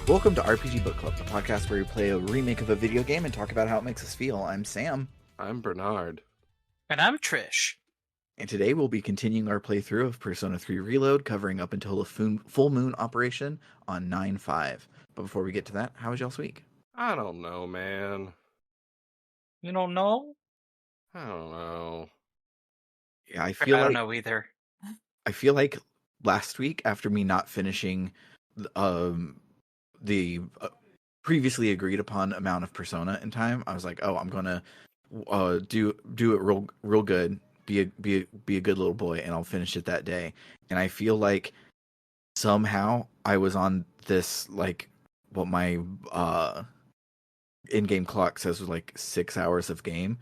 Welcome to RPG Book Club, the podcast where we play a remake of a video game and talk about how it makes us feel. I'm Sam. I'm Bernard. And I'm Trish. And today we'll be continuing our playthrough of Persona 3 Reload, covering up until the full moon operation on 9/5. But before we get to that, how was y'all's week? I don't know, man. You don't know? I don't know. Yeah, I don't know either. I feel like last week, after me not finishing the previously agreed upon amount of Persona in time, I was like, oh, I'm gonna do it real good, be a good little boy, and I'll finish it that day. And I feel like somehow I was on this, like, what my in-game clock says was like 6 hours of game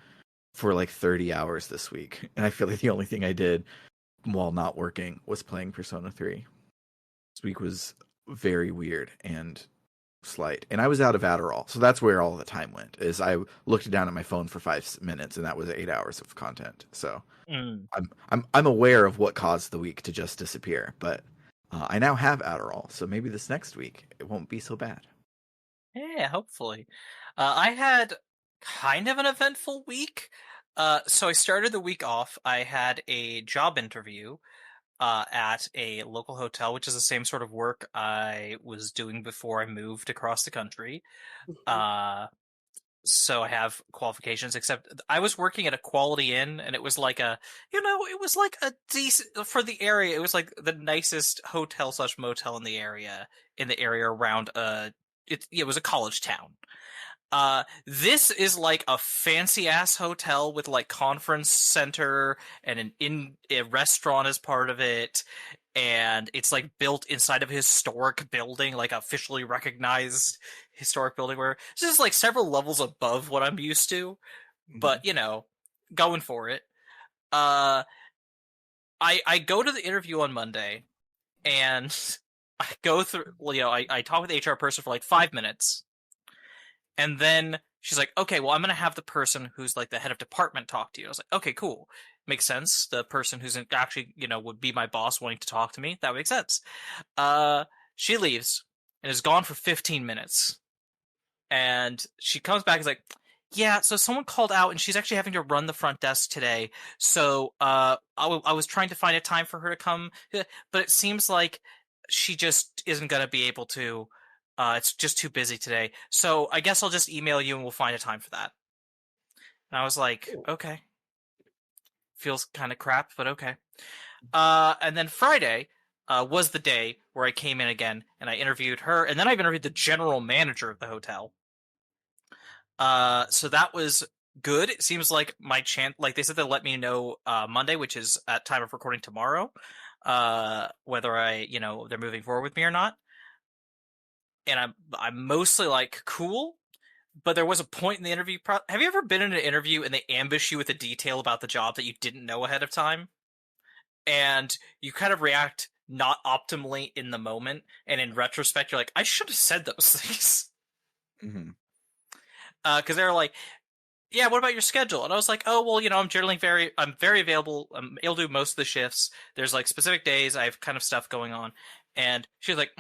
for like 30 hours this week. And I feel like the only thing I did while not working was playing Persona 3. This week was very weird and slight. And I was out of Adderall, so that's where all the time went. Is I looked down at my phone for 5 minutes, and that was 8 hours of content. So I'm aware of what caused the week to just disappear. But I now have Adderall, so maybe this next week it won't be so bad. Yeah, hopefully. I had kind of an eventful week. So I started the week off. I had a job interview at a local hotel, which is the same sort of work I was doing before I moved across the country. So I have qualifications, except I was working at a Quality Inn, and it was like it was like a decent, for the area, it was like the nicest hotel/motel in the area around it was a college town. This is like a fancy ass hotel with like conference center and a restaurant as part of it, and it's like built inside of a historic building, like officially recognized historic building, where it's just like several levels above what I'm used to, but going for it. I go to the interview on Monday, and I go through, I talk with the HR person for like 5 minutes. And then she's like, okay, well, I'm going to have the person who's like the head of department talk to you. I was like, okay, cool. Makes sense. The person who's actually, would be my boss wanting to talk to me. That makes sense. She leaves and is gone for 15 minutes. And she comes back and is like, yeah, so someone called out and she's actually having to run the front desk today. So I was trying to find a time for her to come, but it seems like she just isn't going to be able to. It's just too busy today. So I guess I'll just email you and we'll find a time for that. And I was like, okay. Feels kind of crap, but okay. And then Friday was the day where I came in again and I interviewed her, and then I've interviewed the general manager of the hotel. So that was good. It seems like my chance, like they said they'll let me know Monday, which is at time of recording tomorrow, whether they're moving forward with me or not. And I'm mostly like, cool, but there was a point in the interview. Have you ever been in an interview and they ambush you with a detail about the job that you didn't know ahead of time? And you kind of react not optimally in the moment, and in retrospect, you're like, I should have said those things. Mm-hmm. Because they're like, yeah, what about your schedule? And I was like, oh, well, I'm generally I'm very available. I'm able to do most of the shifts. There's like specific days I have kind of stuff going on. And she was like,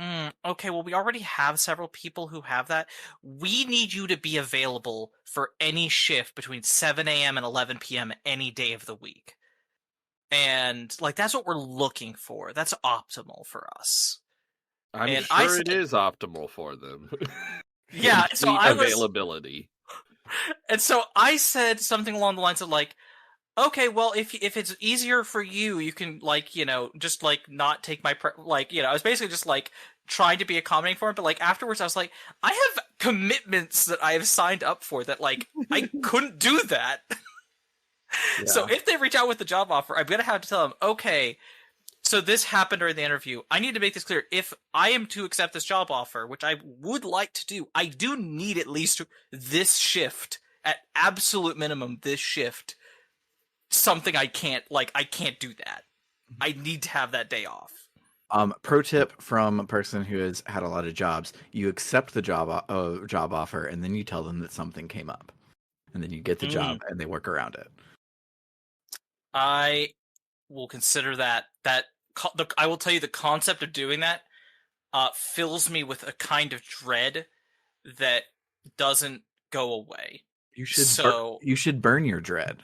okay, well, we already have several people who have that. We need you to be available for any shift between 7 a.m. and 11 p.m. any day of the week. And, like, that's what we're looking for. That's optimal for us. I'm sure it is optimal for them. Yeah, so availability. And so I said something along the lines of, like, okay, well, if it's easier for you, you can, like, just, like, not take my, I was basically just, like, trying to be accommodating for him, but, like, afterwards I was like, I have commitments that I have signed up for that, like, I couldn't do that. Yeah. So if they reach out with the job offer, I'm going to have to tell them, okay, so this happened during the interview. I need to make this clear. If I am to accept this job offer, which I would like to do, I do need at least this shift, at absolute minimum, this shift. Something I can't do that. I need to have that day off. Pro tip from a person who has had a lot of jobs: you accept the job offer, and then you tell them that something came up, and then you get the job, and they work around it. I will consider that. I will tell you the concept of doing that fills me with a kind of dread that doesn't go away. You should burn your dread.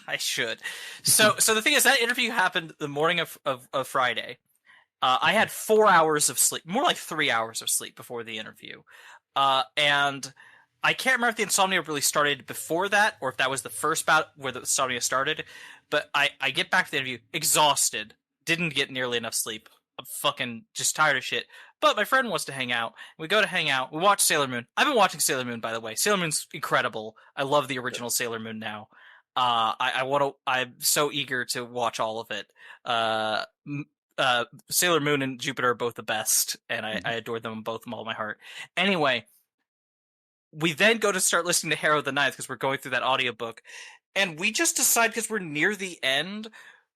I should. So the thing is, that interview happened the morning of Friday. I had 4 hours of sleep, more like 3 hours of sleep before the interview. And I can't remember if the insomnia really started before that or if that was the first bout where the insomnia started. But I get back to the interview exhausted, didn't get nearly enough sleep. I'm fucking just tired of shit. But my friend wants to hang out. We go to hang out. We watch Sailor Moon. I've been watching Sailor Moon, by the way. Sailor Moon's incredible. I love the original Sailor Moon now. I'm so eager to watch all of it. Sailor Moon and Jupiter are both the best, and I adore them both from all my heart. Anyway, we then go to start listening to Harrow the Ninth because we're going through that audiobook, and we just decide because we're near the end,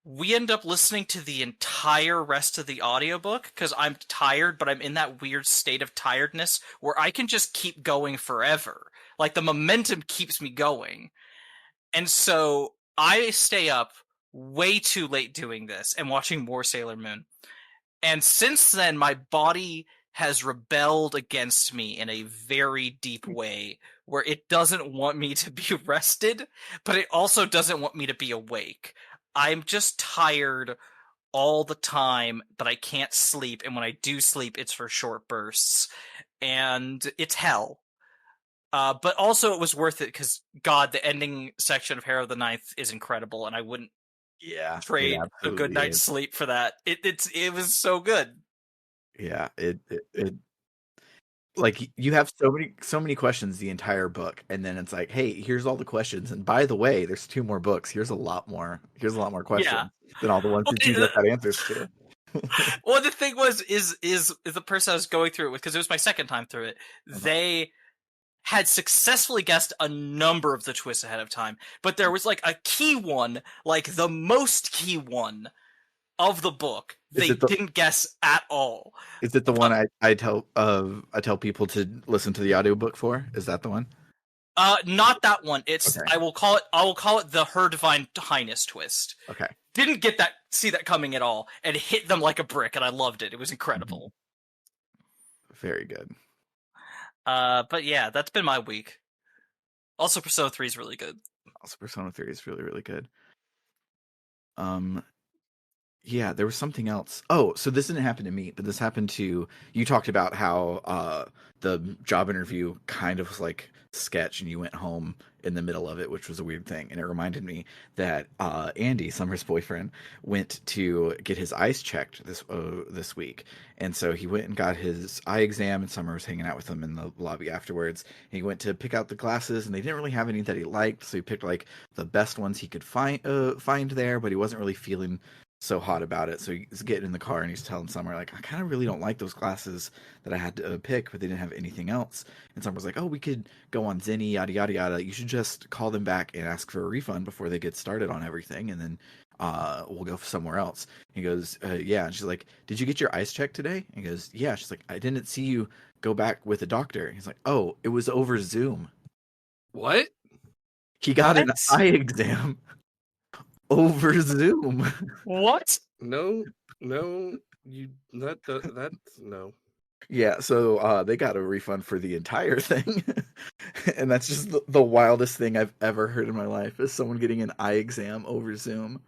we end up listening to the entire rest of the audiobook because I'm tired, but I'm in that weird state of tiredness where I can just keep going forever. Like, the momentum keeps me going. And so I stay up way too late doing this and watching more Sailor Moon. And since then, my body has rebelled against me in a very deep way where it doesn't want me to be rested, but it also doesn't want me to be awake. I'm just tired all the time, but I can't sleep. And when I do sleep, it's for short bursts. And it's hell. But also it was worth it because, God, the ending section of Harrow the Ninth is incredible, and I wouldn't trade a good night's sleep for that. It was so good. Yeah, it like, you have so many questions the entire book, and then it's like, hey, here's all the questions, and by the way, there's 2 more books. Here's a lot more questions than all the ones that you just got answers to. Well, the thing was, is the person I was going through it with, because it was my second time through it, they had successfully guessed a number of the twists ahead of time, but there was like a key one, like the most key one of the book they didn't guess at all. Is it the one I tell people to listen to the audiobook for? Is that the one? Not that one. It's okay. I will call it the Her Divine Highness twist. Okay. Didn't see that coming at all, and hit them like a brick, and I loved it. It was incredible. Very good. But yeah, that's been my week. Also, Persona 3 is really good. Persona 3 is really, really good. Yeah, there was something else. Oh, so this didn't happen to me, but this happened to you. Talked about how the job interview kind of was like sketch, and you went home in the middle of it, which was a weird thing. And it reminded me that Andy, Summer's boyfriend, went to get his eyes checked this week, and so he went and got his eye exam. And Summer was hanging out with him in the lobby afterwards. And he went to pick out the glasses, and they didn't really have any that he liked, so he picked like the best ones he could find there, but he wasn't really feeling so hot about it. So he's getting in the car and he's telling Summer, like, I kind of really don't like those glasses that I had to pick, but they didn't have anything else. And Summer's like, oh, we could go on Zenny, yada yada yada. You should just call them back and ask for a refund before they get started on everything, and then we'll go somewhere else. He goes, yeah. And she's like, did you get your eyes checked today? And he goes, yeah. She's like, I didn't see you go back with a doctor. He's like, oh, it was over Zoom. What? He got an eye exam over Zoom. What? No, you that's no. Yeah, so they got a refund for the entire thing. And that's just the wildest thing I've ever heard in my life, is someone getting an eye exam over Zoom.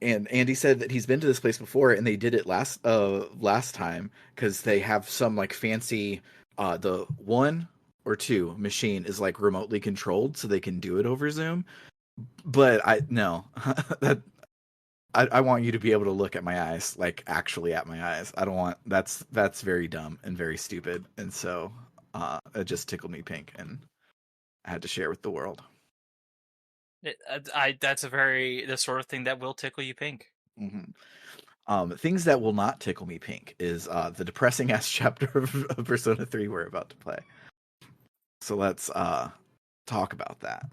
And Andy said that he's been to this place before, and they did it last time because they have some like fancy the 1 or 2 machine is like remotely controlled, so they can do it over Zoom. But I want you to be able to look at my eyes, like actually at my eyes. I don't want that's very dumb and very stupid, and so it just tickled me pink, and I had to share with the world. That's the sort of thing that will tickle you pink. Mm-hmm. Things that will not tickle me pink is the depressing ass chapter of Persona 3 we're about to play. So let's talk about that.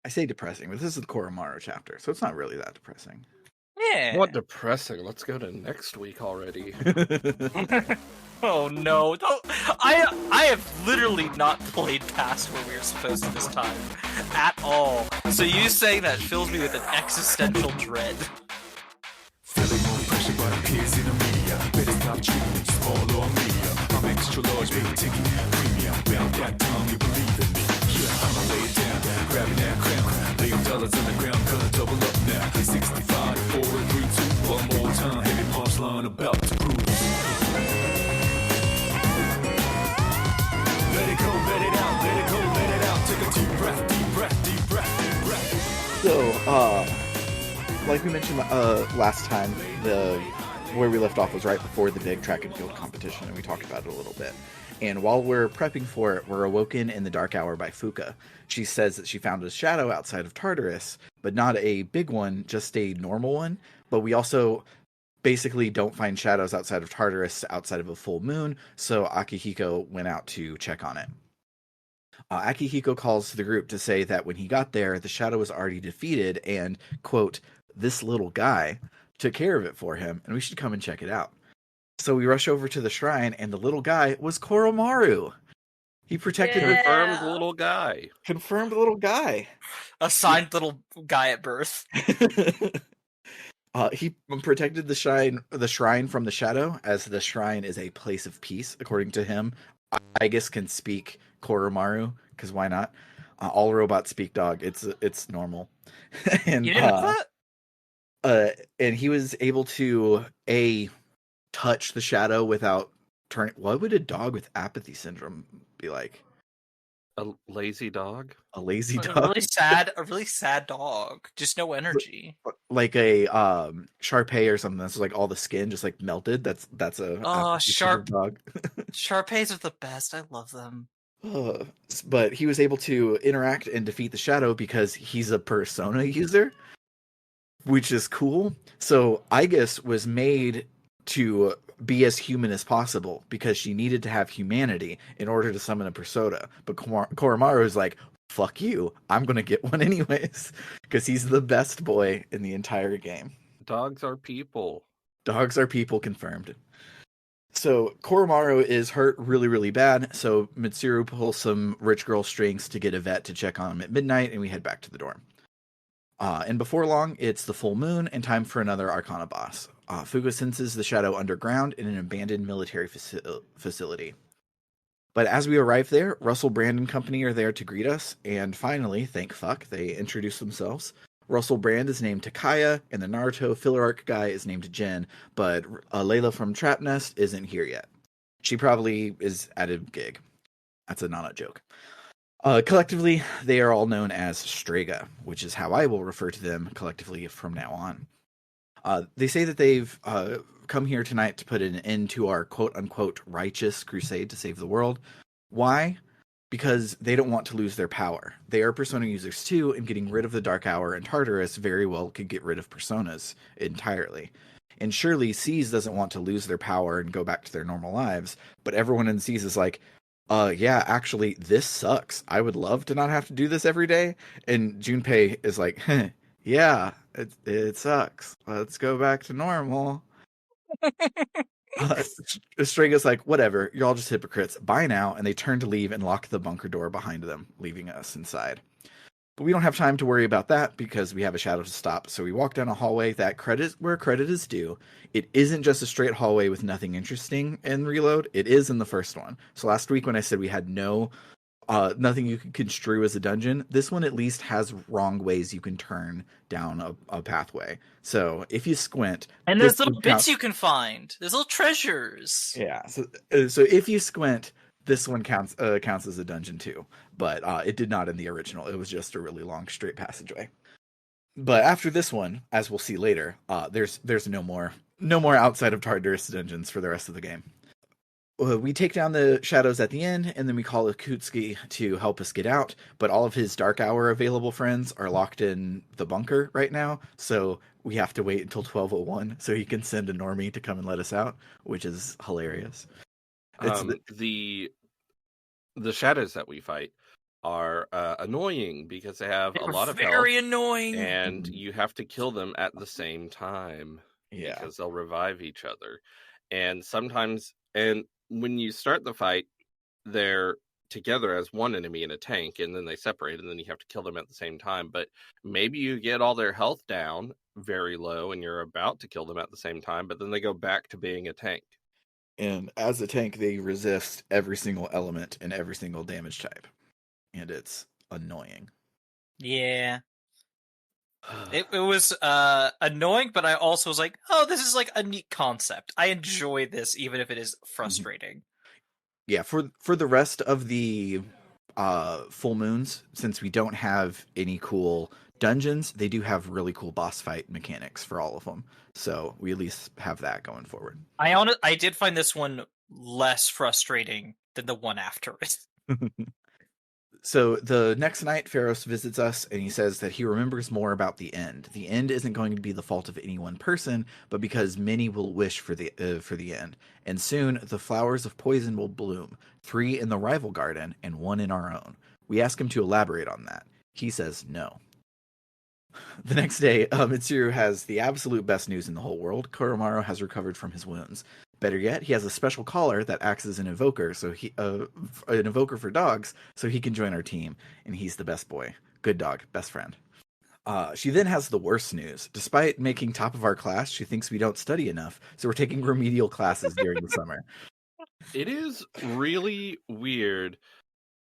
I say depressing, but this is the Koromaru chapter, so it's not really that depressing. Yeah. What depressing? Let's go to next week already. Oh no! I have literally not played past where we were supposed to this time at all. So you saying that fills me with an existential dread. Feeling more pressure, but appears in the media. charge me a ticket. Premium, bound that tongue, you believe in me. Yeah, I'ma lay it down, grabbing that crown. Lay dollars on the ground, gonna double up now. 65, 4, 3, 2, one more time. Heavy punchline about to cruise. Let it go, let it out, let it go, let it out. Take a deep breath, deep breath, deep breath, deep breath. So, like we mentioned last time, where we left off was right before the big track and field competition, and we talked about it a little bit. And while we're prepping for it, we're awoken in the dark hour by Fuka. She says that she found a shadow outside of Tartarus, but not a big one, just a normal one. But we also basically don't find shadows outside of Tartarus outside of a full moon, so Akihiko went out to check on it. Akihiko calls the group to say that when he got there, the shadow was already defeated and, quote, this little guy took care of it for him, and we should come and check it out. So we rush over to the shrine, and the little guy was Koromaru. He protected Confirmed little guy. confirmed little guy. Assigned little guy at birth. He protected the shrine from the shadow, as the shrine is a place of peace, according to him. I guess can speak Koromaru, because why not? All robots speak dog. It's normal. And You didn't know that? and he was able to touch the shadow without turning. What would a dog with apathy syndrome be like? A lazy dog? A lazy A dog, really sad dog. Just no energy. like a Shar-Pei or something. That's like all the skin just like melted. That's a Oh, apathy syndrome dog. Shar-Peis are the best. I love them. But he was able to interact and defeat the shadow because he's a persona user, which is cool. So Aigis was made to be as human as possible because she needed to have humanity in order to summon a persona. But Koromaru is like, fuck you, I'm gonna get one anyways, because he's the best boy in the entire game. Dogs are people. Dogs are people, confirmed. So Koromaru is hurt really, really bad, so Mitsuru pulls some rich girl strings to get a vet to check on him at midnight, and we head back to the dorm. And before long, it's the full moon and time for another Arcana boss. Fuga senses the shadow underground in an abandoned military facility. But as we arrive there, Russell Brand and company are there to greet us, and finally, thank fuck, they introduce themselves. Russell Brand is named Takaya, and the Naruto filler arc guy is named Jen, but Layla from Trap Nest isn't here yet. She probably is at a gig. That's a Nana joke. Collectively, they are all known as Strega, which is how I will refer to them collectively from now on. They say that they've come here tonight to put an end to our quote-unquote righteous crusade to save the world. Why? Because they don't want to lose their power. They are Persona users too, and getting rid of the Dark Hour and Tartarus very well could get rid of Personas entirely. And surely Seas doesn't want to lose their power and go back to their normal lives, but everyone in Seas is like, yeah, actually, this sucks. I would love to not have to do this every day. And Junpei is like, yeah, it sucks. Let's go back to normal. Stringa's like, whatever, you're all just hypocrites. Bye now. And they turn to leave and lock the bunker door behind them, leaving us inside. But we don't have time to worry about that because we have a shadow to stop. So we walk down a hallway that where credit is due. It isn't just a straight hallway with nothing interesting in Reload. It is in the first one. So last week when I said we had nothing you could construe as a dungeon, this one at least has wrong ways you can turn down a pathway. So if you squint, and there's little bits you can find. There's little treasures. Yeah. So if you squint, this one counts as a dungeon too, but it did not in the original. It was just a really long straight passageway. But after this one, as we'll see later, there's no more outside of Tartarus dungeons for the rest of the game. We take down the shadows at the end, and then we call Akutsuki to help us get out, but all of his Dark Hour available friends are locked in the bunker right now, so we have to wait until 12:01 so he can send a normie to come and let us out, which is hilarious. The shadows that we fight are annoying because they have a lot of health. Very annoying. And you have to kill them at the same time. Yeah. Because they'll revive each other. And sometimes, and when you start the fight, they're together as one enemy in a tank, and then they separate, and then you have to kill them at the same time. But maybe you get all their health down very low, and you're about to kill them at the same time, but then they go back to being a tank. And as a tank, they resist every single element and every single damage type. And it's annoying. Yeah. It was annoying, but I also was like, oh, this is like a neat concept. I enjoy this, even if it is frustrating. Yeah, for the rest of the full moons, since we don't have any cool dungeons, they do have really cool boss fight mechanics for all of them. So we at least have that going forward. I did find this one less frustrating than the one after it. So the next night, Pharos visits us, and he says that he remembers more about the end. The end isn't going to be the fault of any one person, but because many will wish for the end. And soon, the flowers of poison will bloom, 3 in the rival garden and 1 in our own. We ask him to elaborate on that. He says no. The next day, Mitsuru has the absolute best news in the whole world. Koromaru has recovered from his wounds. Better yet, he has a special collar that acts as an invoker, an invoker for dogs, so he can join our team. And he's the best boy, good dog, best friend. She then has the worst news. Despite making top of our class, she thinks we don't study enough, so we're taking remedial classes during the summer. It is really weird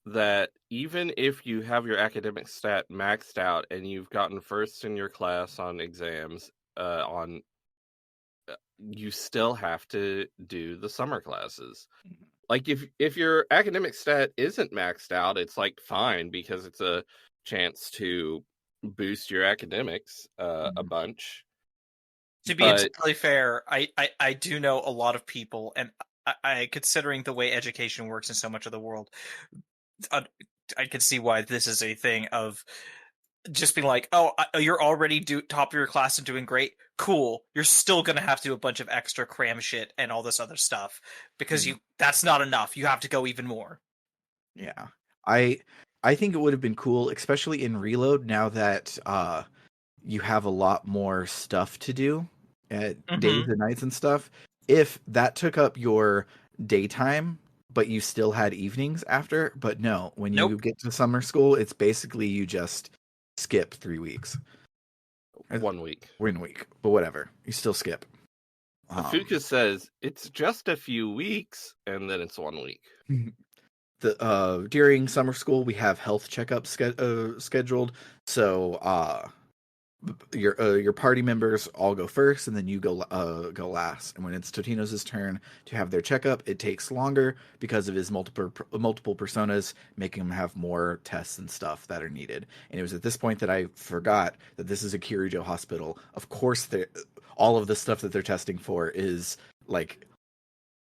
that even if you have your academic stat maxed out and you've gotten first in your class on exams, you still have to do the summer classes. Like if your academic stat isn't maxed out, it's like fine because it's a chance to boost your academics a bunch. To be entirely fair, I do know a lot of people, and I considering the way education works in so much of the world, I can see why this is a thing of just being like, oh, you're already top of your class and doing great. Cool. You're still going to have to do a bunch of extra cram shit and all this other stuff because that's not enough. You have to go even more. Yeah. I think it would have been cool, especially in Reload, now that you have a lot more stuff to do at days and nights and stuff. If that took up your daytime, but you still had evenings after, but no, when you get to summer school, it's basically you just skip 3 weeks. 1 week. 1 week, but whatever. You still skip. Fuka says it's just a few weeks, and then it's 1 week. During summer school, we have health checkups scheduled. So your party members all go first, and then you go last. And when it's Totino's turn to have their checkup, it takes longer because of his multiple personas, making him have more tests and stuff that are needed. And it was at this point that I forgot that this is a Kirijo hospital. Of course, all of the stuff that they're testing for is like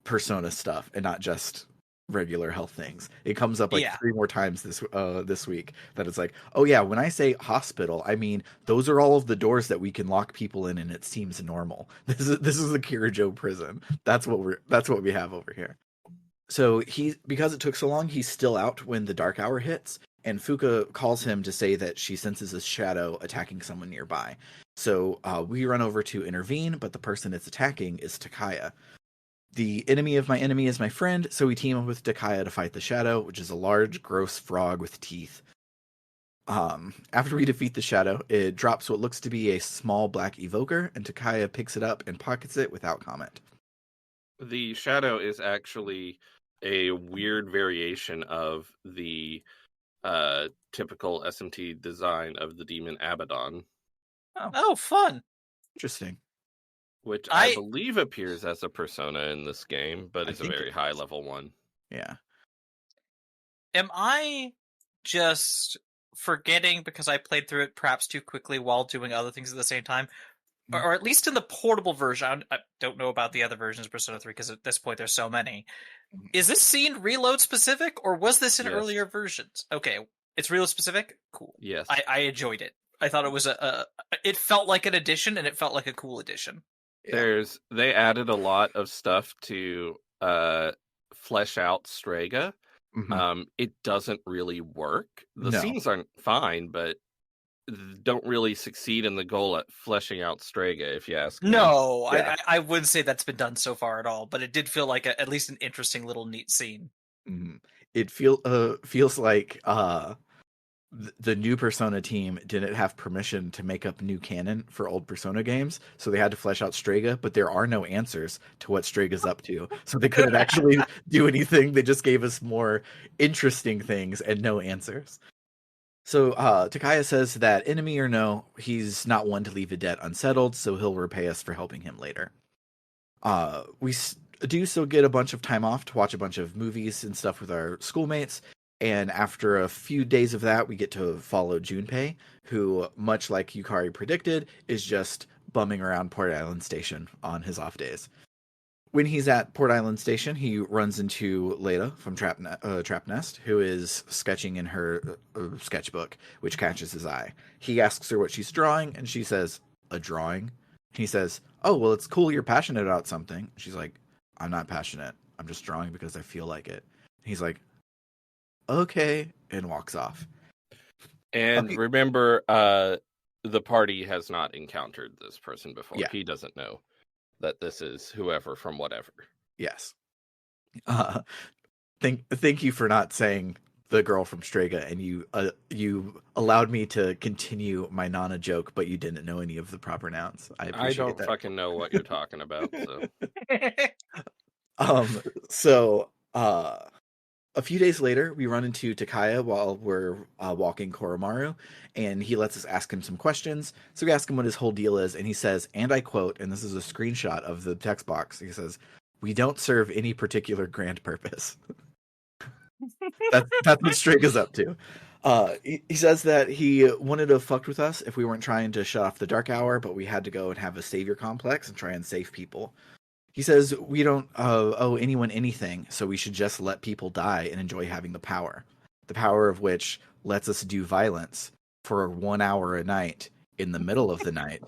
persona stuff and not just regular health things. It comes up like 3 more times this week that it's like, oh yeah, when I say hospital, I mean those are all of the doors that we can lock people in and it seems normal. This is the Kirijo prison. That's what we have over here. So because it took so long, he's still out when the dark hour hits, and Fuka calls him to say that she senses a shadow attacking someone nearby. So we run over to intervene, but the person it's attacking is Takaya. The enemy of my enemy is my friend, so we team up with Takaya to fight the shadow, which is a large, gross frog with teeth. After we defeat the shadow, it drops what looks to be a small black evoker, and Takaya picks it up and pockets it without comment. The shadow is actually a weird variation of the typical SMT design of the demon Abaddon. Oh, fun. Interesting. Which I believe appears as a persona in this game, but it's a very high level one. Yeah. Am I just forgetting because I played through it perhaps too quickly while doing other things at the same time? Or at least in the portable version, I don't know about the other versions of Persona 3 because at this point there's so many. Is this scene Reload specific, or was this in earlier versions? Okay, it's Reload specific? Cool. Yes. I enjoyed it. I thought it was it felt like an addition, and it felt like a cool addition. Yeah. They added a lot of stuff to flesh out Strega. It doesn't really work. The scenes aren't fine, but don't really succeed in the goal at fleshing out Strega, if you ask me. No, yeah. I wouldn't say that's been done so far at all, but it did feel like at least an interesting little neat scene. It feels like the new Persona team didn't have permission to make up new canon for old Persona games, so they had to flesh out Strega, but there are no answers to what Strega's up to. So they couldn't actually do anything. They just gave us more interesting things and no answers. So Takaya says that enemy or no, he's not one to leave a debt unsettled, so he'll repay us for helping him later. We do still get a bunch of time off to watch a bunch of movies and stuff with our schoolmates. And after a few days of that, we get to follow Junpei, who, much like Yukari predicted, is just bumming around Port Island Station on his off days. When he's at Port Island Station, he runs into Leda from Trap Nest, who is sketching in her sketchbook, which catches his eye. He asks her what she's drawing, and she says, "A drawing?" He says, "Oh, well, it's cool you're passionate about something." She's like, "I'm not passionate. I'm just drawing because I feel like it." He's like, "Okay," and walks off. And remember, the party has not encountered this person before. Yeah. He doesn't know that this is whoever from whatever. Yes. Thank you for not saying the girl from Strega, and you allowed me to continue my Nana joke, but you didn't know any of the proper nouns. I appreciate don't that. fucking know what you're talking about. So a few days later, we run into Takaya while we're walking Koromaru, and he lets us ask him some questions. So we ask him what his whole deal is, and he says, and I quote, and this is a screenshot of the text box, he says, "We don't serve any particular grand purpose." That's what Straga's up to. He says that he wanted to have fucked with us if we weren't trying to shut off the dark hour, but we had to go and have a savior complex and try and save people. He says we don't owe anyone anything, so we should just let people die and enjoy having the power of which lets us do violence for 1 hour a night in the middle of the night.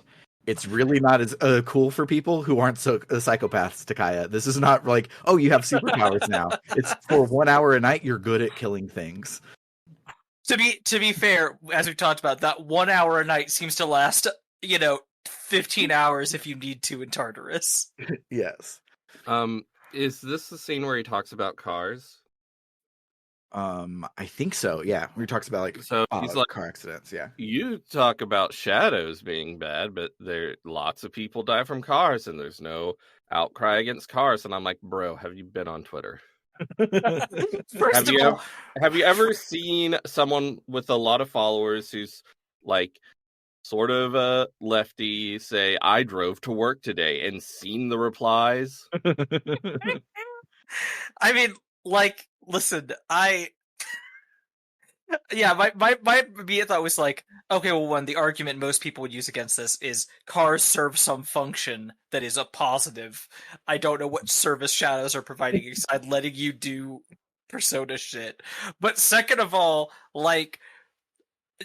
It's really not as cool for people who aren't psychopaths, Takaya. This is not like, oh, you have superpowers now. It's for 1 hour a night, you're good at killing things. To be fair, as we talked about, that 1 hour a night seems to last, 15 hours if you need to in Tartarus. Yes. Is this the scene where he talks about cars? I think so. Yeah, where he talks about he's like, car accidents. Yeah, you talk about shadows being bad, but lots of people die from cars, and there's no outcry against cars. And I'm like, bro, have you been on Twitter? Have you ever seen someone with a lot of followers who's like sort of a lefty say, "I drove to work today," and seen the replies? I mean, listen, my immediate thought was like, okay, well, the argument most people would use against this is cars serve some function that is a positive. I don't know what service shadows are providing aside letting you do Persona shit. But second of all,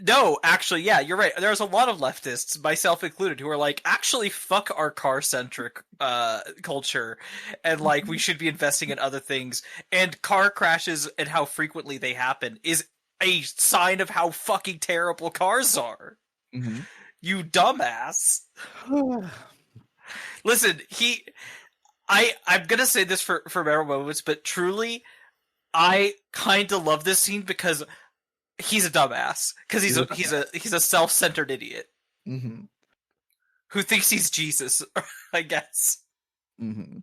no, actually, yeah, you're right. There's a lot of leftists, myself included, who are like, actually, fuck our car-centric culture, and we should be investing in other things. And car crashes and how frequently they happen is a sign of how fucking terrible cars are. Mm-hmm. You dumbass. Listen, I'm gonna say this for better moments, but truly, I kind of love this scene because he's a dumbass, because he's a self-centered idiot who thinks he's Jesus, I guess. Mm-hmm.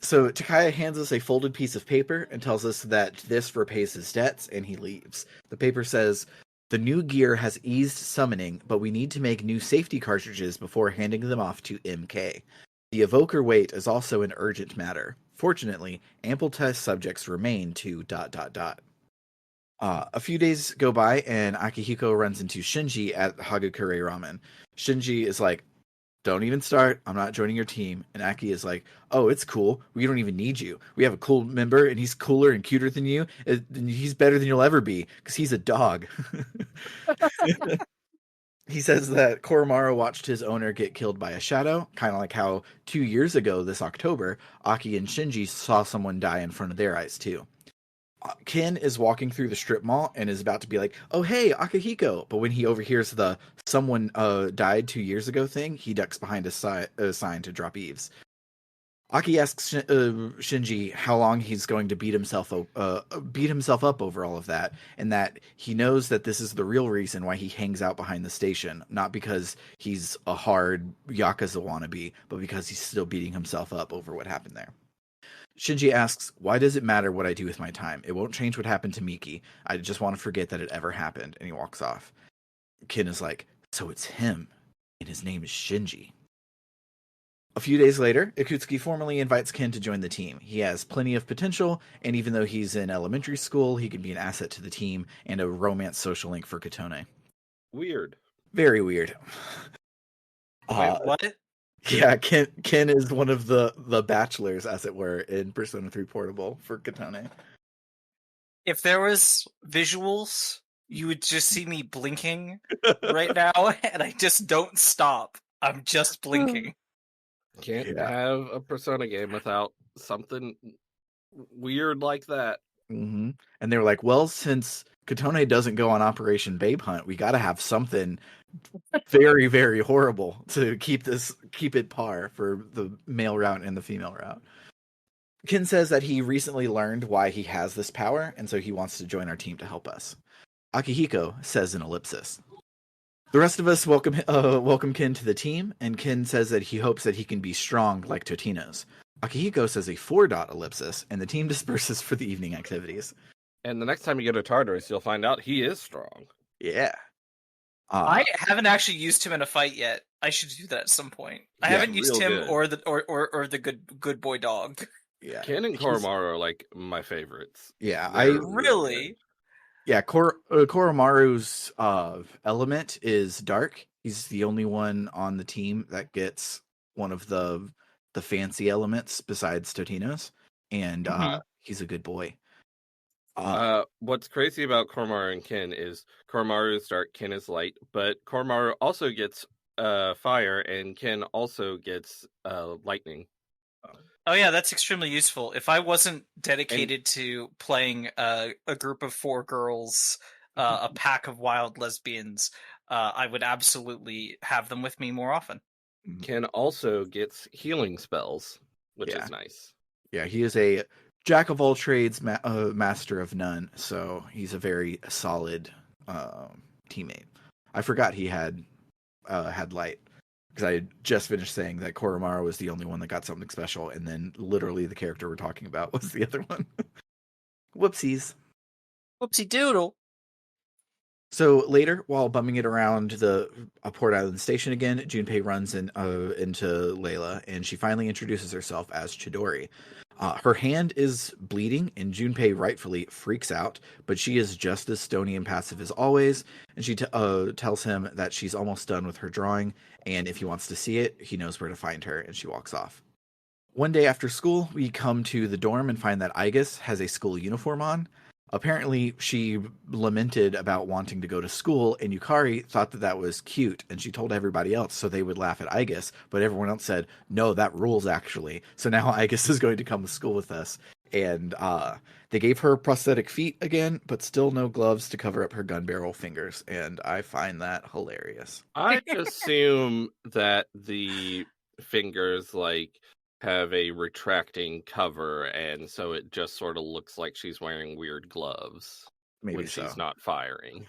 So Takaya hands us a folded piece of paper and tells us that this repays his debts, and he leaves. The paper says, "The new gear has eased summoning, but we need to make new safety cartridges before handing them off to MK. The evoker wait is also an urgent matter. Fortunately, ample test subjects remain to ... A few days go by, and Akihiko runs into Shinji at Hagakure Ramen. Shinji is like, "Don't even start. I'm not joining your team." And Aki is like, "Oh, it's cool. We don't even need you. We have a cool member, and he's cooler and cuter than you. And he's better than you'll ever be, because he's a dog." He says that Koromaru watched his owner get killed by a shadow, kind of like how 2 years ago this October, Aki and Shinji saw someone die in front of their eyes too. Ken is walking through the strip mall and is about to be like, "Oh, hey, Akihiko." But when he overhears the "someone died 2 years ago" thing, he ducks behind a sign to drop eaves. Aki asks Shinji how long he's going to beat himself up over all of that, and that he knows that this is the real reason why he hangs out behind the station, not because he's a hard Yakuza wannabe, but because he's still beating himself up over what happened there. Shinji asks, "Why does it matter what I do with my time? It won't change what happened to Miki. I just want to forget that it ever happened," and he walks off. Kin is like, "So it's him, and his name is Shinji." A few days later, Ikutsuki formally invites Ken to join the team. He has plenty of potential, and even though he's in elementary school, he can be an asset to the team and a romance social link for Kotone. Weird. Very weird. Wait, what? Yeah, Ken is one of the bachelors, as it were, in Persona 3 Portable for Kotone. If there was visuals, you would just see me blinking right now, and I just don't stop. I'm just blinking. Can't have a Persona game without something weird like that. Mm-hmm. And they were like, well, since Kotone doesn't go on Operation Babe Hunt, we got to have something very, very horrible to keep it par for the male route and the female route. Ken says that he recently learned why he has this power, and so he wants to join our team to help us. Akihiko says in ellipsis. The rest of us welcome Ken to the team, and Ken says that he hopes that he can be strong like Totino's. Akihiko says a 4-dot ellipsis, and the team disperses for the evening activities. And the next time you get a Tartarus, you'll find out he is strong. Yeah. I haven't actually used him in a fight yet. I should do that at some point. I haven't used him good. or the good boy dog. Yeah. Ken and Koromaru are like my favorites. Yeah, They're Really? Yeah, Koromaru's element is dark. He's the only one on the team that gets one of the fancy elements besides Totino's, and he's a good boy. What's crazy about Koromaru and Ken is Koromaru is dark, Ken is light, but Koromaru also gets fire, and Ken also gets lightning. Oh yeah, that's extremely useful. If I wasn't dedicated to playing a group of 4 girls, a pack of wild lesbians, I would absolutely have them with me more often. Ken also gets healing spells, which is nice. Yeah, he is a jack of all trades, master of none. So he's a very solid teammate. I forgot he had light. Because I just finished saying that Koromaru was the only one that got something special, and then literally the character we're talking about was the other one. Whoopsies. Whoopsie doodle. So later, while bumming it around the Port Island station again, Junpei runs into Layla, and she finally introduces herself as Chidori. Her hand is bleeding, and Junpei rightfully freaks out, but she is just as stony and passive as always, and she tells him that she's almost done with her drawing, and if he wants to see it, he knows where to find her, and she walks off. One day after school, we come to the dorm and find that Aigis has a school uniform on. Apparently, she lamented about wanting to go to school, and Yukari thought that was cute, and she told everybody else so they would laugh at Aigis, but everyone else said, no, that rules, actually. So now Aigis is going to come to school with us. And they gave her prosthetic feet again, but still no gloves to cover up her gun barrel fingers, and I find that hilarious. I assume that the fingers, have a retracting cover, and so it just sort of looks like she's wearing weird gloves Maybe when so. she's not firing.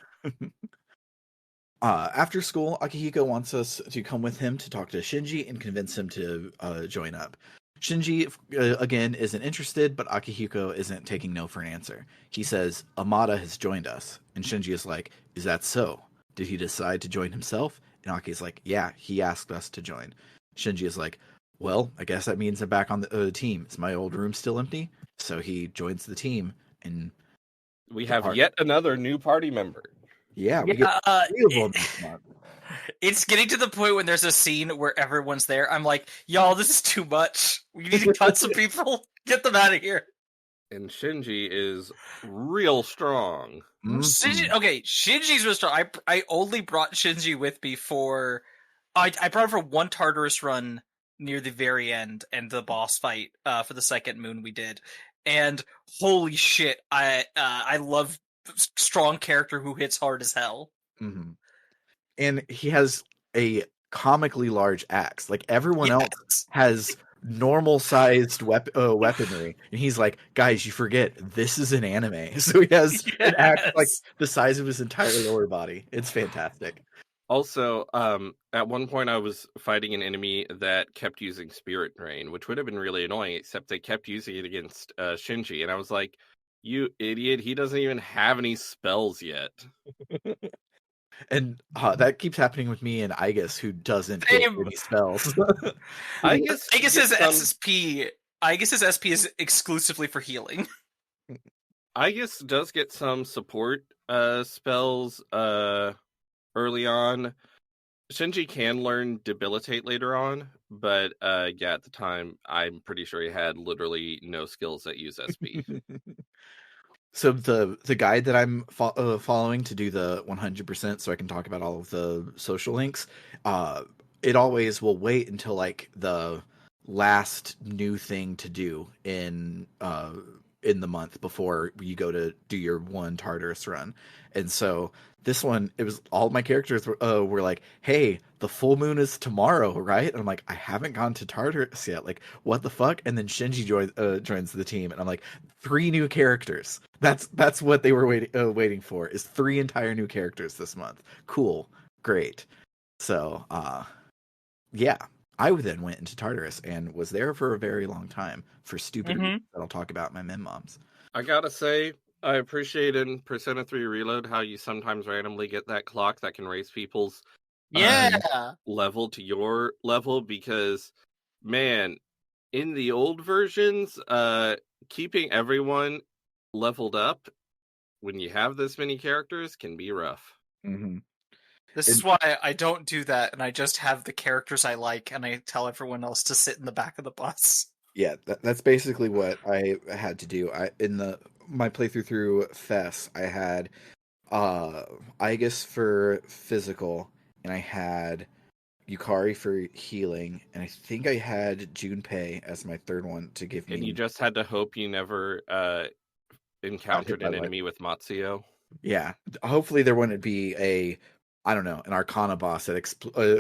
After school, Akihiko wants us to come with him to talk to Shinji and convince him to join up. Shinji, again, isn't interested, but Akihiko isn't taking no for an answer. He says, Amada has joined us. And Shinji is like, is that so? Did he decide to join himself? And Aki's like, yeah, he asked us to join. Shinji is like, well, I guess that means I'm back on the team. Is my old room still empty? So he joins the team, and we have yet another new party member. Yeah, we get 3 of them this month. It's getting to the point when there's a scene where everyone's there. I'm like, y'all, this is too much. We need to cut some people. Get them out of here. And Shinji is real strong. Shinji's real strong. I only brought Shinji with me for... I brought him for one Tartarus run near the very end and the boss fight for the second moon we did. And holy shit, I love strong character who hits hard as hell. Mm-hmm. And he has a comically large axe. Like everyone else has normal-sized weaponry, and he's like, "Guys, you forget this is an anime." So he has an axe like Yes. the size of his entire lower body. It's fantastic. Also, at one point I was fighting an enemy that kept using Spirit Drain, which would have been really annoying, except they kept using it against Shinji, and I was like, "You idiot! He doesn't even have any spells yet." And that keeps happening with me and Igus, who doesn't get Same. any spells. I guess I guess his some, SP. I guess his SP is exclusively for healing. I guess does get some support spells early on. Shinji can learn Debilitate later on, but yeah, at the time, I'm pretty sure he had literally no skills that use SP. So the guide that I'm following to do the 100%, so I can talk about all of the social links, it always will wait until like the last new thing to do in the month before you go to do your one Tartarus run. And so this one, it was all my characters were like, "Hey, the full moon is tomorrow, right?" And I'm like, "I haven't gone to Tartarus yet. Like, what the fuck?" And then Shinji joins the team, and I'm like, 3 new characters. That's what they were waiting for, is 3 entire new characters this month. Cool, great. So, yeah, I then went into Tartarus and was there for a very long time for stupid reasons that I'll talk about in my mem moms. I gotta say, I appreciate in Persona 3 Reload how you sometimes randomly get that clock that can raise people's Yeah. level to your level, because, man, in the old versions, keeping everyone leveled up when you have this many characters can be rough. Mm-hmm. This is why I don't do that, and I just have the characters I like, and I tell everyone else to sit in the back of the bus. Yeah, that's basically what I had to do. My playthrough through Fess, I had Igus for physical, and I had Yukari for healing, and I think I had Junpei as my third one to give me. And you just had to hope you never encountered an enemy with Matsuo. Yeah, hopefully there wouldn't be I don't know, an Arcana boss that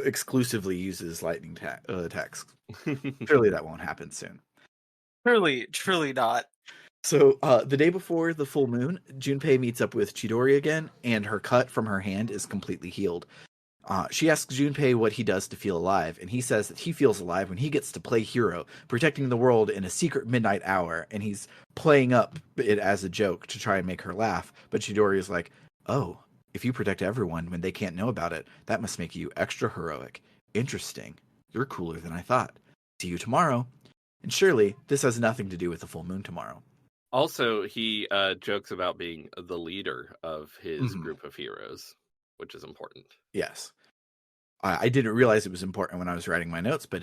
exclusively uses lightning attacks. Surely that won't happen soon. Truly not. So the day before the full moon, Junpei meets up with Chidori again, and her cut from her hand is completely healed. She asks Junpei what he does to feel alive, and he says that he feels alive when he gets to play hero, protecting the world in a secret midnight hour, and he's playing up it as a joke to try and make her laugh. But Chidori is like, "Oh, if you protect everyone when they can't know about it, that must make you extra heroic. Interesting. You're cooler than I thought. See you tomorrow." And surely this has nothing to do with the full moon tomorrow. Also, he jokes about being the leader of his group of heroes, which is important. Yes. I didn't realize it was important when I was writing my notes, but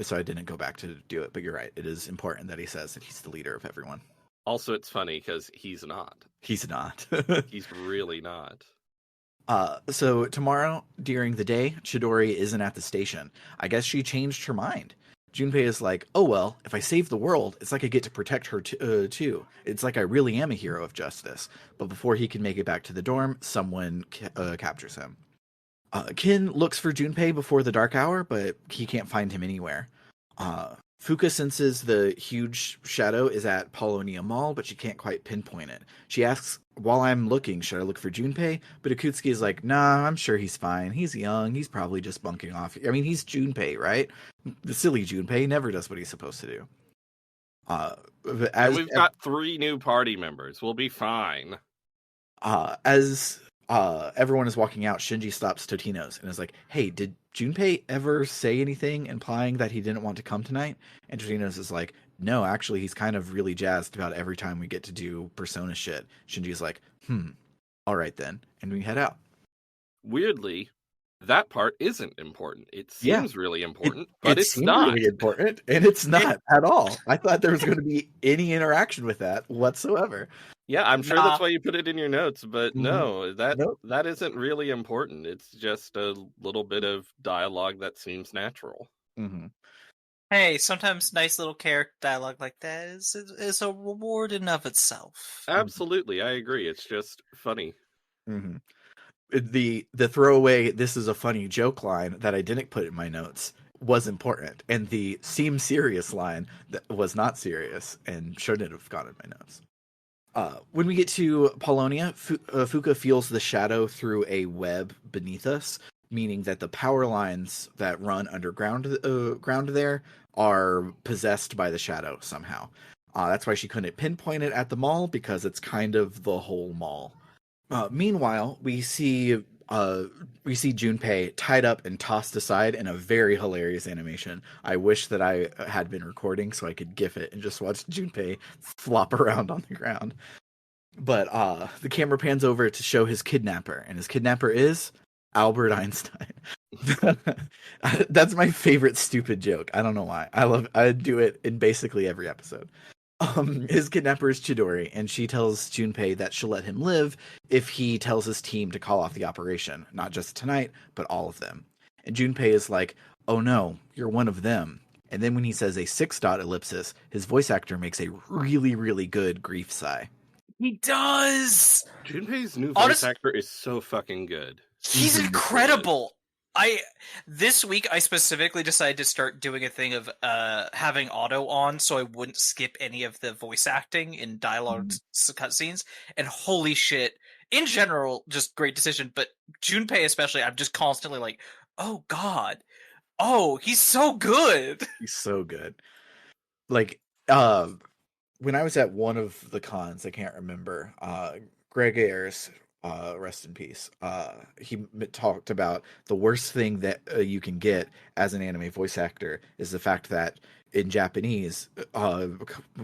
so I didn't go back to do it. But you're right. It is important that he says that he's the leader of everyone. Also, it's funny because he's not. He's not. He's really not. So tomorrow during the day, Chidori isn't at the station. I guess she changed her mind. Junpei is like, "Oh well, if I save the world, it's like I get to protect her too. It's like I really am a hero of justice." But before he can make it back to the dorm, someone captures him. Kin looks for Junpei before the dark hour, but he can't find him anywhere. Fuka senses the huge shadow is at Paulownia Mall, but she can't quite pinpoint it. She asks, "While I'm looking, should I look for Junpei?" But Akutsuki is like, "Nah, I'm sure he's fine. He's young. He's probably just bunking off. I mean, he's Junpei, right? The silly Junpei never does what he's supposed to do." And we've got 3 new party members. We'll be fine. As everyone is walking out, Shinji stops Totino's and is like, "Hey, did Junpei ever say anything implying that he didn't want to come tonight?" And Totino's is like, "No, actually, he's kind of really jazzed about every time we get to do Persona shit." Shinji's like, all right then. And we head out. Weirdly, that part isn't important. It seems really important, but it's seems not. really important, and it's not at all. I thought there was going to be any interaction with that whatsoever. Yeah, I'm sure that's why you put it in your notes, but no, Nope. that isn't really important. It's just a little bit of dialogue that seems natural. Mm-hmm. Hey, sometimes nice little character dialogue like that is a reward in of itself. Absolutely, I agree. It's just funny. Mm-hmm. The throwaway "this is a funny joke" line that I didn't put in my notes was important, and the "seem serious" line that was not serious and shouldn't have gone in my notes. When we get to Polonia, Fuka feels the shadow through a web beneath us, meaning that the power lines that run underground ground there are possessed by the shadow somehow. That's why she couldn't pinpoint it at the mall, because it's kind of the whole mall. Meanwhile, we see Junpei tied up and tossed aside in a very hilarious animation. I wish that I had been recording so I could gif it and just watch Junpei flop around on the ground. But the camera pans over to show his kidnapper, and his kidnapper is Albert Einstein. That's my favorite stupid joke. I don't know why. I do it in basically every episode. His kidnapper is Chidori, and she tells Junpei that she'll let him live if he tells his team to call off the operation, not just tonight, but all of them. And Junpei is like, "Oh no, you're one of them." And then when he says a 6-dot ellipsis, his voice actor makes a really, really good grief sigh. He does. Junpei's new voice actor is so fucking good. He's incredible. This week I specifically decided to start doing a thing of having auto on so I wouldn't skip any of the voice acting in dialogue cutscenes. And holy shit, in general, just great decision. But Junpei especially, I'm just constantly like, oh god, oh he's so good. He's so good. Like, when I was at one of the cons, I can't remember, Greg Ayers, rest in peace, he talked about the worst thing that you can get as an anime voice actor is the fact that in Japanese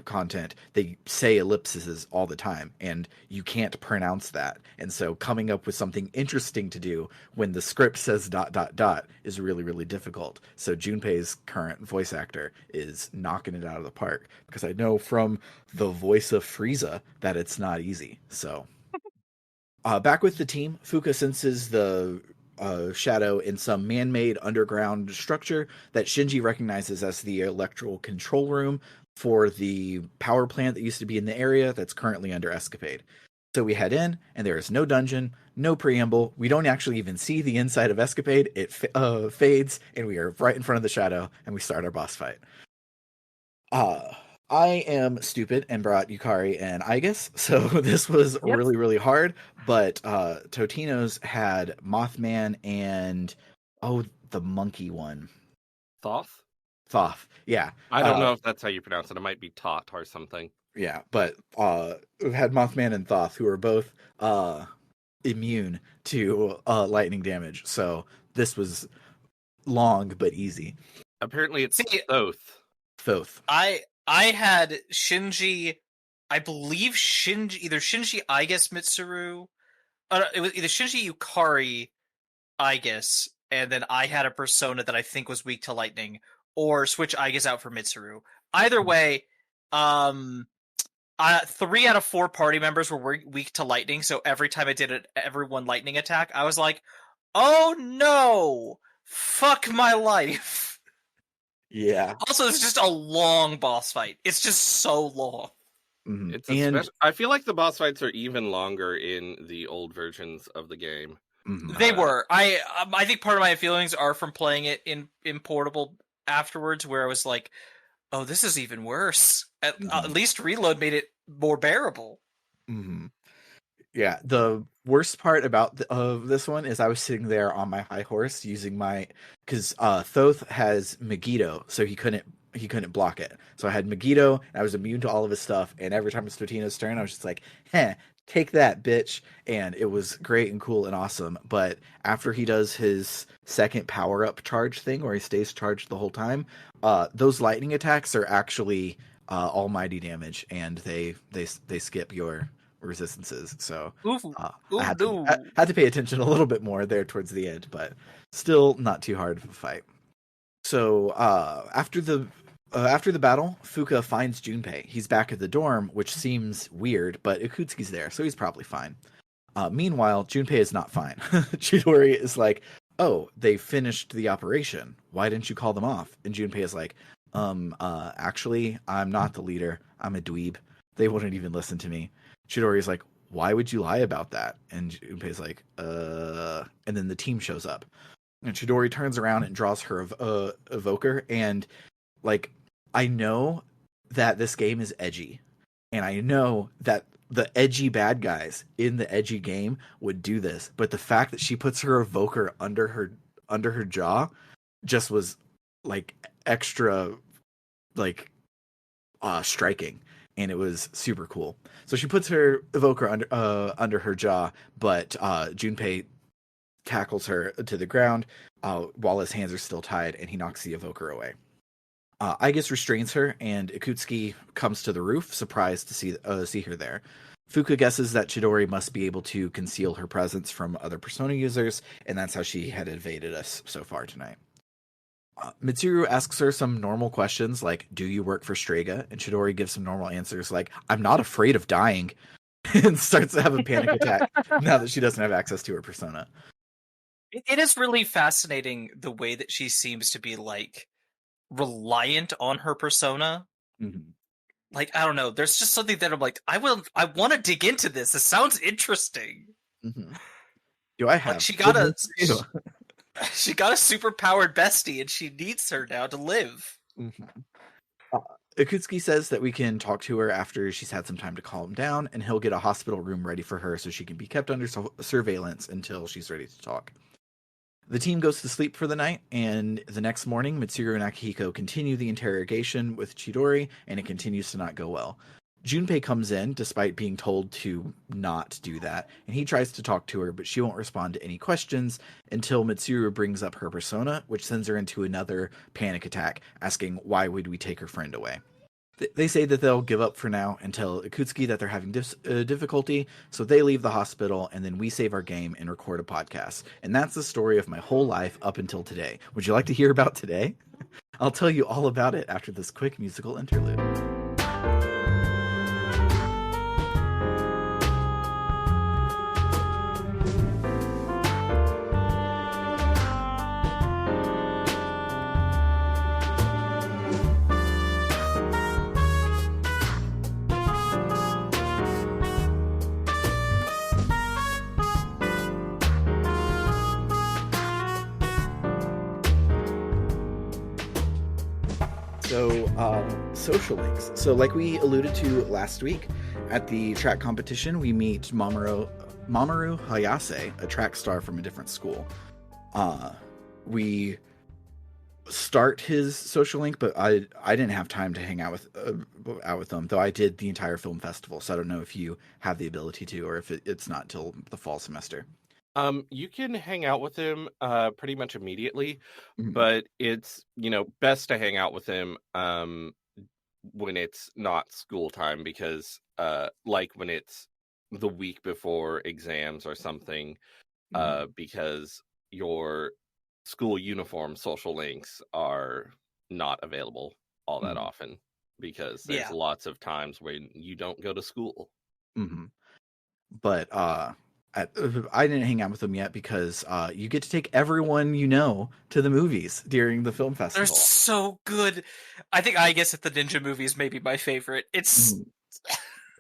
content, they say ellipses all the time, and you can't pronounce that. And so coming up with something interesting to do when the script says ... is really, really difficult. So Junpei's current voice actor is knocking it out of the park, because I know from the voice of Frieza that it's not easy. So back with the team, Fuka senses the shadow in some man-made underground structure that Shinji recognizes as the electrical control room for the power plant that used to be in the area that's currently under escapade. So we head in, and there is no dungeon, no preamble. We don't actually even see the inside of escapade. It fades, and we are right in front of the shadow, and we start our boss fight. I am stupid and brought Yukari and Aigis, so this was really, really hard, but Totino's had Mothman and, the monkey one. Thoth? Thoth, yeah. I don't know if that's how you pronounce it. It might be Tot or something. Yeah, but we've had Mothman and Thoth, who are both immune to lightning damage, so this was long but easy. Apparently it's Thoth. Thoth. I had Shinji, I believe either Shinji Aigis Mitsuru, it was either Shinji Yukari Aigis, and then I had a persona that I think was weak to lightning, or switch Aigis out for Mitsuru. Either way, 3 out of 4 party members were weak to lightning, so every time I did everyone lightning attack, I was like, oh no! Fuck my life! Yeah. Also, it's just a long boss fight. It's just so long. Mm-hmm. I feel like the boss fights are even longer in the old versions of the game. Mm-hmm. They were. I think part of my feelings are from playing it in Portable afterwards, where I was like, oh, this is even worse. At least Reload made it more bearable. Mm-hmm. Yeah, the worst part about this one is I was sitting there on my high horse using because Thoth has Megiddo, so he couldn't block it. So I had Megiddo, and I was immune to all of his stuff. And every time it's Totino's turn, I was just like, take that, bitch. And it was great and cool and awesome. But after he does his second power up charge thing, where he stays charged the whole time, those lightning attacks are actually almighty damage, and they skip your resistances, so I had to pay attention a little bit more there towards the end, but still not too hard of a fight. So after the battle, Fuka finds Junpei. He's back at the dorm, which seems weird, but Ikutsuki's there, so he's probably fine. Meanwhile, Junpei is not fine. Chidori is like, oh, they finished the operation. Why didn't you call them off? And Junpei is like, actually, I'm not the leader. I'm a dweeb. They wouldn't even listen to me. Chidori's like, why would you lie about that? And Junpei's like, and then the team shows up. And Chidori turns around and draws her evoker. And like, I know that this game is edgy, and I know that the edgy bad guys in the edgy game would do this. But the fact that she puts her evoker under her jaw just was like extra like striking, and it was super cool. So she puts her evoker under her jaw, but Junpei tackles her to the ground while his hands are still tied, and he knocks the evoker away. Aigis restrains her, and Ikutsuki comes to the roof, surprised to see her there. Fuka guesses that Chidori must be able to conceal her presence from other Persona users, and that's how she had evaded us so far tonight. Mitsuru asks her some normal questions like, do you work for Strega? And Chidori gives some normal answers like, I'm not afraid of dying, and starts to have a panic attack now that she doesn't have access to her persona. It is really fascinating the way that she seems to be like reliant on her persona. Mm-hmm. Like, I don't know, there's just something that I'm like, I want to dig into this. This sounds interesting. Mm-hmm. Do I have? Like, she got a super powered bestie, and she needs her now to live. Mm-hmm. Ikutsuki says that we can talk to her after she's had some time to calm down, and he'll get a hospital room ready for her so she can be kept under surveillance until she's ready to talk. The team goes to sleep for the night, and the next morning, Mitsuru and Akihiko continue the interrogation with Chidori, and it continues to not go well. Junpei comes in, despite being told to not do that, and he tries to talk to her, but she won't respond to any questions until Mitsuru brings up her persona, which sends her into another panic attack, asking why would we take her friend away. They say that they'll give up for now and tell Ikutsuki that they're having difficulty, so they leave the hospital, and then we save our game and record a podcast. And that's the story of my whole life up until today. Would you like to hear about today? I'll tell you all about it after this quick musical interlude. Social links. So like we alluded to last week, at the track competition, we meet Mamoru Hayase, a track star from a different school. We start his social link, but I didn't have time to hang out with them, though I did the entire film festival, so I don't know if you have the ability to, or if it's not till the fall semester. You can hang out with him pretty much immediately, Mhm. but it's, best to hang out with him when it's not school time, because like when it's the week before exams or something, because your school uniform social links are not available all that often, because there's Yeah. lots of times when you don't go to school. Mm-hmm. But I didn't hang out with them yet because you get to take everyone you know to the movies during the film They're festival. so good. I guess that the ninja movies may be my favorite. It's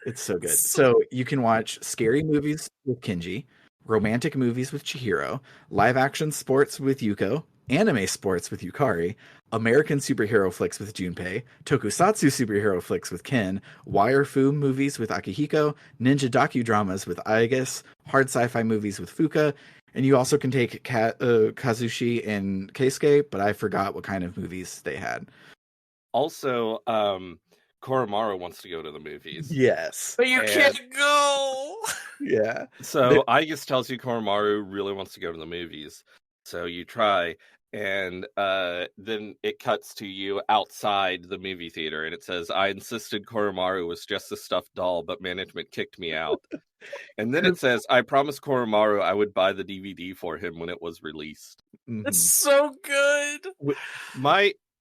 It's so good. So you can watch scary movies with Kenji, romantic movies with Chihiro, live action sports with Yuko, anime sports with Yukari, American superhero flicks with Junpei, tokusatsu superhero flicks with Ken, wire fu movies with Akihiko, ninja docudramas with Aigis, hard sci-fi movies with Fuka, and you also can take Kazushi and Keisuke, but I forgot what kind of movies they had. Also, Koromaru wants to go to the movies. Yes. But you can't go! Yeah. So Aigis tells you Koromaru really wants to go to the movies. So you try, and then it cuts to you outside the movie theater, and it says, I insisted Koromaru was just a stuffed doll, but management kicked me out. And then it says, I promised Koromaru I would buy the DVD for him when it was released. It's so good!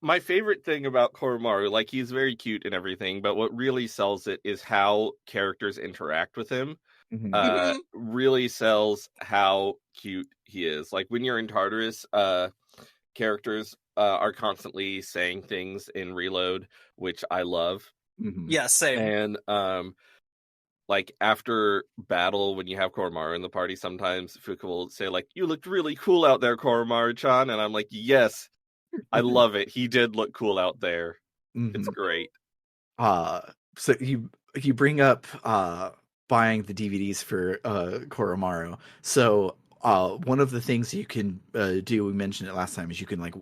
My favorite thing about Koromaru, like, he's very cute and everything, but what really sells it is how characters interact with him. Really sells how cute he is. Like, when you're in Tartarus, characters are constantly saying things in Reload, which I love. Yeah, same. And like after battle when you have Koromaru in the party, sometimes Fuka will say like, "You looked really cool out there, Koromaru-chan," and I'm like, "Yes, I love it. He did look cool out there. It's Mhm. great." So you bring up buying the DVDs for Koromaru. So one of the things you can do, we mentioned it last time, is you can like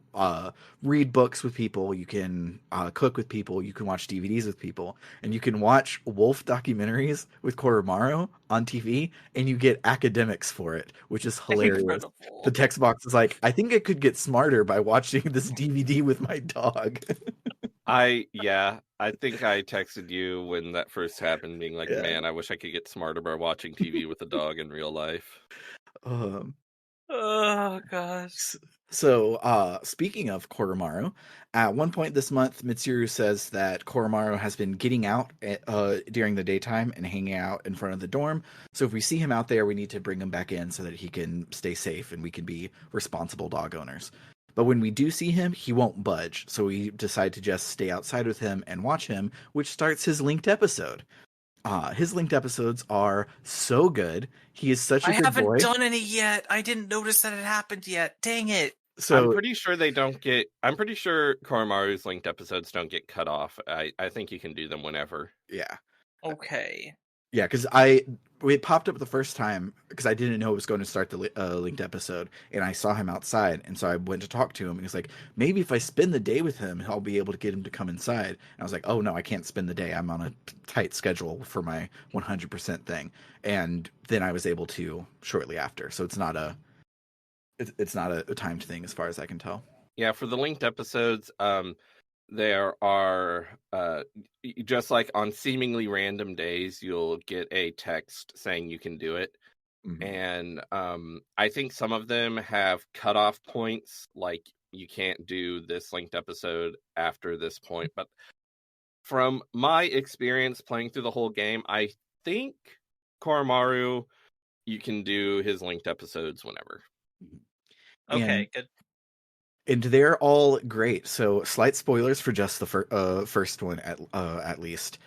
read books with people, you can cook with people, you can watch DVDs with people, and you can watch wolf documentaries with Koromaru on TV, and you get academics for it, which is hilarious. The Incredible. text box is like, I think I could get smarter by watching this DVD with my dog. I think I texted you when that first happened, being like, Yeah. "Man, I wish I could get smarter by watching TV with a dog in real life." Um, Oh gosh. So, speaking of Koromaru, at one point this month, Mitsuru says that Koromaru has been getting out during the daytime and hanging out in front of the dorm. So, if we see him out there, we need to bring him back in so that he can stay safe and we can be responsible dog owners. But when we do see him, he won't budge. So, we decide to just stay outside with him and watch him, which starts his linked episode. His linked episodes are so good. He is such a I good haven't boy. done any yet. I didn't notice that it happened yet. Dang it. I'm So, pretty sure they don't get. I'm pretty sure Koromaru's linked episodes don't get cut off. I think you can do them whenever. yeah. Okay. Yeah, because it popped up the first time because I didn't know it was going to start the linked episode, and I saw him outside, and so I went to talk to him, and he's like, maybe if I spend the day with him, I'll be able to get him to come inside. And I was like, oh no, I can't spend the day. I'm on a tight schedule for my 100% thing, and then I was able to shortly after. So it's not a timed thing as far as I can tell. Yeah, for the linked episodes, there are just like on seemingly random days, you'll get a text saying you can do it. Mhm. And I think some of them have cutoff points, like you can't do this linked episode after this point. But from my experience playing through the whole game, I think Koromaru, you can do his linked episodes whenever. And Okay, good. and they're all great. So slight spoilers for just the first one at least.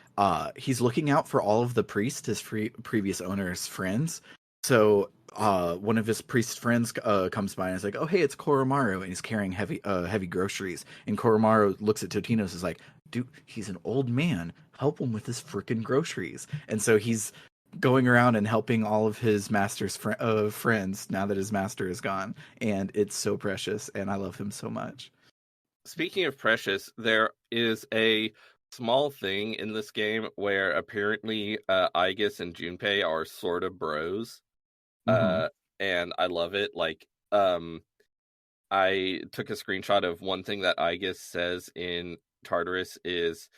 He's looking out for all of the priests, his previous owner's friends. So one of his priest friends comes by and is like, "Oh hey, it's Koromaru," and he's carrying heavy groceries. And Koromaru looks at Totinos and is like, "Dude, he's an old man. Help him with his freaking groceries." And so he's going around and helping all of his master's friends now that his master is gone, and it's so precious, and I love him so much. Speaking of Precious, there is a small thing in this game where apparently Aigis and Junpei are sort of bros. Mhm. And I love it. Like, I took a screenshot of one thing that Aigis says in Tartarus is,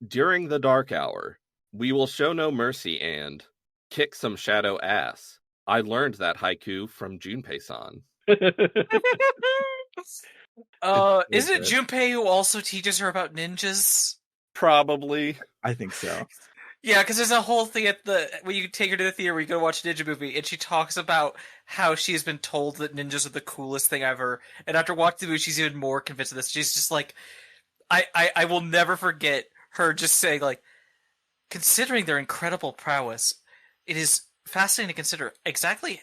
during the dark hour, we will show no mercy and kick some shadow ass. I learned that haiku from Junpei-san. It's so Isn't it good. Junpei who also teaches her about ninjas? Probably. I think so. Yeah, because there's a whole thing at the when you take her to the theater where you go to watch a ninja movie, and she talks about how she's been told that ninjas are the coolest thing ever, and after watching the movie, she's even more convinced of this. She's just like, I will never forget her just saying like, considering their incredible prowess, it is fascinating to consider exactly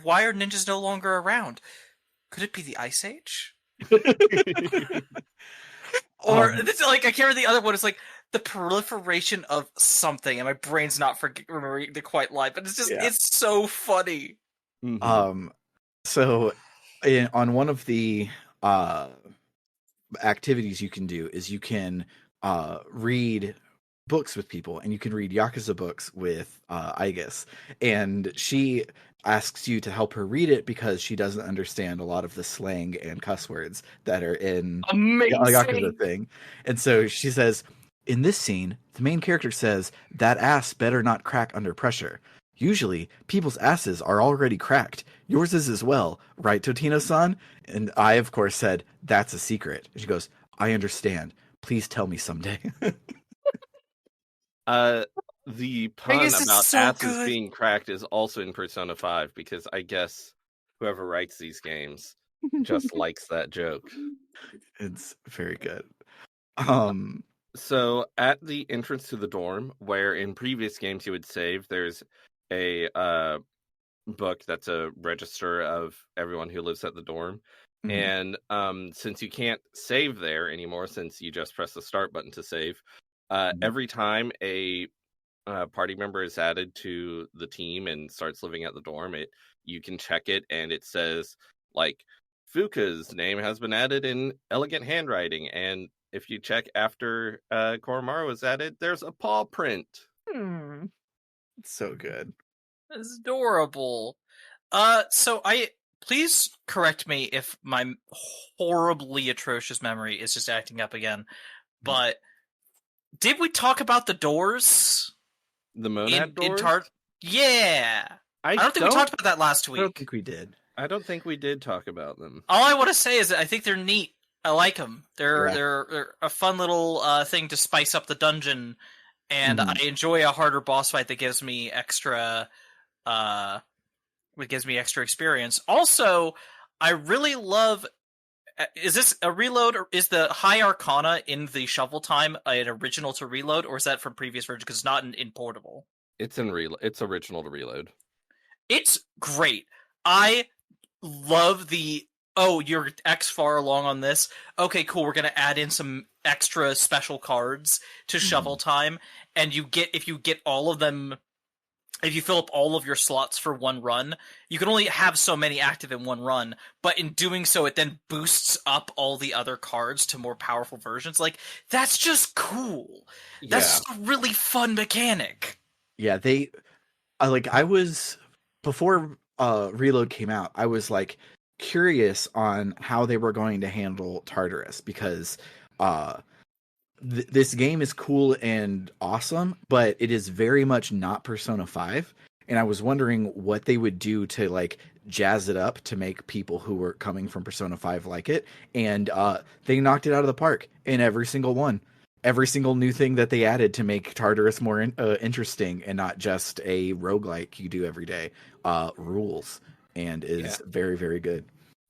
why are ninjas no longer around? Could it be the Ice Age? Or this like I can't remember the other one. It's like the proliferation of something, and my brain's not remembering the quite line, but Yeah. it's so funny. Um, so on one of the activities you can do is you can read books with people, and you can read Yakuza books with Aigis, and she asks you to help her read it because she doesn't understand a lot of the slang and cuss words that are in a Yakuza Amazing. thing. And so she says, in this scene, the main character says, that ass better not crack under pressure. Usually, people's asses are already cracked. Yours is as well, right, Totino-san? And I, of course, said, that's a secret. And she goes, I understand. Please tell me someday. The pun Vegas is about so asses good. being cracked is also in Persona 5 because I guess whoever writes these games just likes that joke. It's very good. Um, So at the entrance to the dorm, where in previous games you would save, there's a book that's a register of everyone who lives at the dorm. Mhm. And since you can't save there anymore, since you just press the start button to save, Mhm. every time a party member is added to the team and starts living at the dorm, you can check it and it says like Fuka's name has been added in elegant handwriting, and if you check after Koromaru was added, there's a paw print. It's so good. It's adorable. So please correct me if my horribly atrocious memory is just acting up again. But did we talk about the doors The monad in doors. Yeah, I don't think we talked about that last I don't week. think we did. I don't think we did talk about them. All I want to say is that I think they're neat. I like them. Yeah. They're a fun little thing to spice up the dungeon, and Mhm. I enjoy a harder boss fight that gives me extra experience. Also, I really love. Is this a reload, or is the High Arcana in the Shovel Time an original to reload, or is that from previous version? Because it's not in Portable. It's it's original to reload. It's great. I love the you're X far along on this. Okay, cool. We're gonna add in some extra special cards to Shovel Time, and if you get all of them. If you fill up all of your slots for one run, you can only have so many active in one run, but in doing so, it then boosts up all the other cards to more powerful versions. Like, that's just cool. That's just a really fun mechanic. Yeah, I was before Reload came out, I was like curious on how they were going to handle Tartarus because this game is cool and awesome, but it is very much not Persona 5. And I was wondering what they would do to like jazz it up to make people who were coming from Persona 5 like it. And they knocked it out of the park in every single one. Every single new thing that they added to make Tartarus more interesting and not just a roguelike you do every day rules and is very, very good.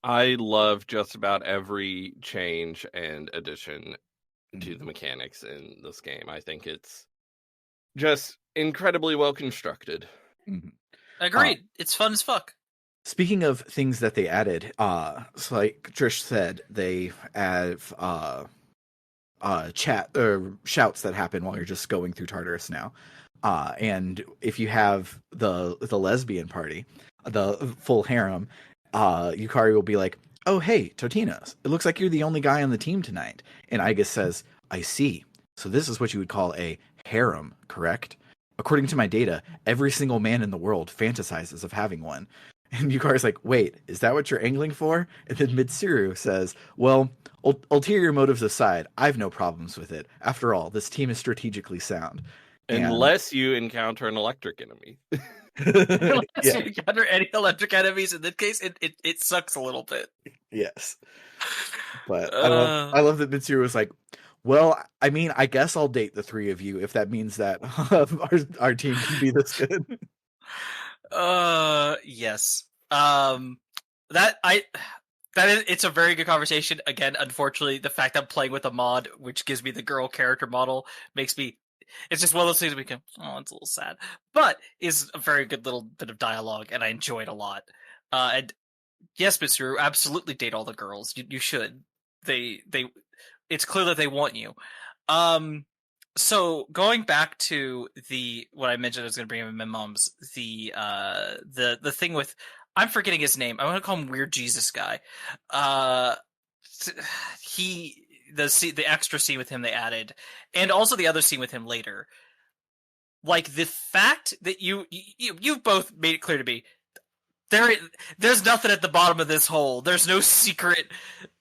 I love just about every change and addition to the mechanics in this game. I think it's just incredibly well constructed. Mm-hmm. Agreed. It's fun as fuck. Speaking of things that they added, so like Trish said, they have chat or shouts that happen while you're just going through Tartarus now. And if you have the lesbian party, the full harem, Yukari will be like, "Oh, hey, Totina, it looks like you're the only guy on the team tonight." And Igus says, "I see. So this is what you would call a harem, correct? According to my data, every single man in the world fantasizes of having one." And Yukari's like, "Wait, is that what you're angling for?" And then Mitsuru says, "Well, ulterior motives aside, I've no problems with it. After all, this team is strategically sound." Unless you encounter an electric enemy. Unless you encounter any electric enemies, in this case, it sucks a little bit. Yes. But I love that Mitsuru was like, "Well, I mean, I guess I'll date the three of you if that means that our team can be this good." Yes. It's a very good conversation. Again, unfortunately, the fact I'm playing with a mod which gives me the girl character model makes me. It's just one of those things we can. Oh, it's a little sad, but is a very good little bit of dialogue, and I enjoy it a lot. And yes, Mitsuru, absolutely date all the girls. You should. It's clear that they want you. So going back to what I mentioned, I was going to bring up in my mom's the thing with. I'm forgetting his name. I'm going to call him Weird Jesus Guy. The extra scene with him they added, and also the other scene with him later. Like the fact that you've both made it clear to me, there's nothing at the bottom of this hole. There's no secret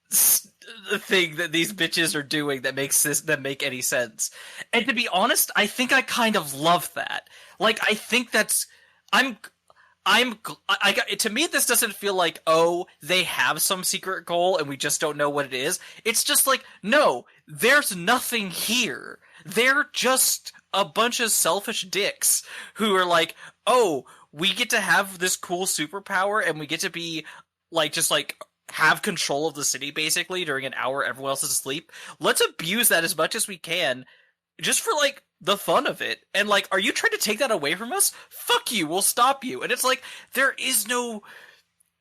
thing that these bitches are doing that make any sense. And to be honest, I think I kind of love that. Like I think that's to me, this doesn't feel like, oh, they have some secret goal and we just don't know what it is. It's just like, no, there's nothing here. They're just a bunch of selfish dicks who are like, oh, we get to have this cool superpower and we get to be like, just like have control of the city basically during an hour everyone else is asleep. Let's abuse that as much as we can, just for like the fun of it. And like, are you trying to take that away from us? Fuck you, we'll stop you. And it's like, there is no,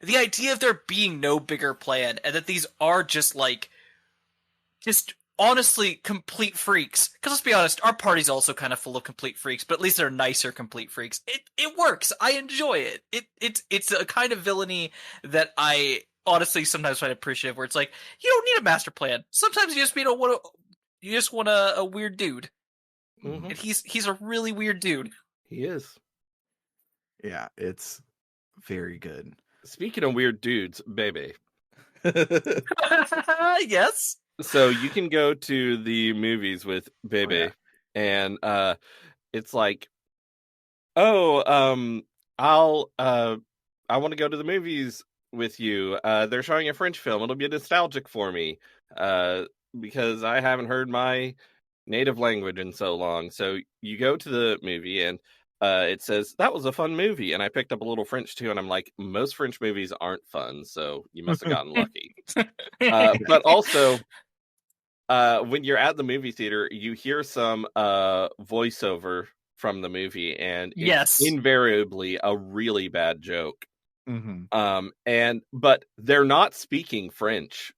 the idea of there being no bigger plan, and that these are just like, just honestly complete freaks. Because let's be honest, our party's also kind of full of complete freaks, but at least they're nicer complete freaks. It works. I enjoy it. It's a kind of villainy that I honestly sometimes find appreciative. Where it's like, you don't need a master plan. Sometimes you just want a weird dude, Mhm. and he's a really weird dude. He is. Yeah, it's very good. Speaking of weird dudes, baby. Yes. So you can go to the movies with Bebe, yeah. and it's like, oh, I want to go to the movies with you. They're showing a French film. It'll be nostalgic for me, because I haven't heard my native language in so long. So you go to the movie, and it says that was a fun movie, and I picked up a little French too, and I'm like, most French movies aren't fun, so you must have gotten lucky. But also, when you're at the movie theater, you hear some voiceover from the movie, and it's Yes. invariably a really bad joke. Mm-hmm. But they're not speaking French.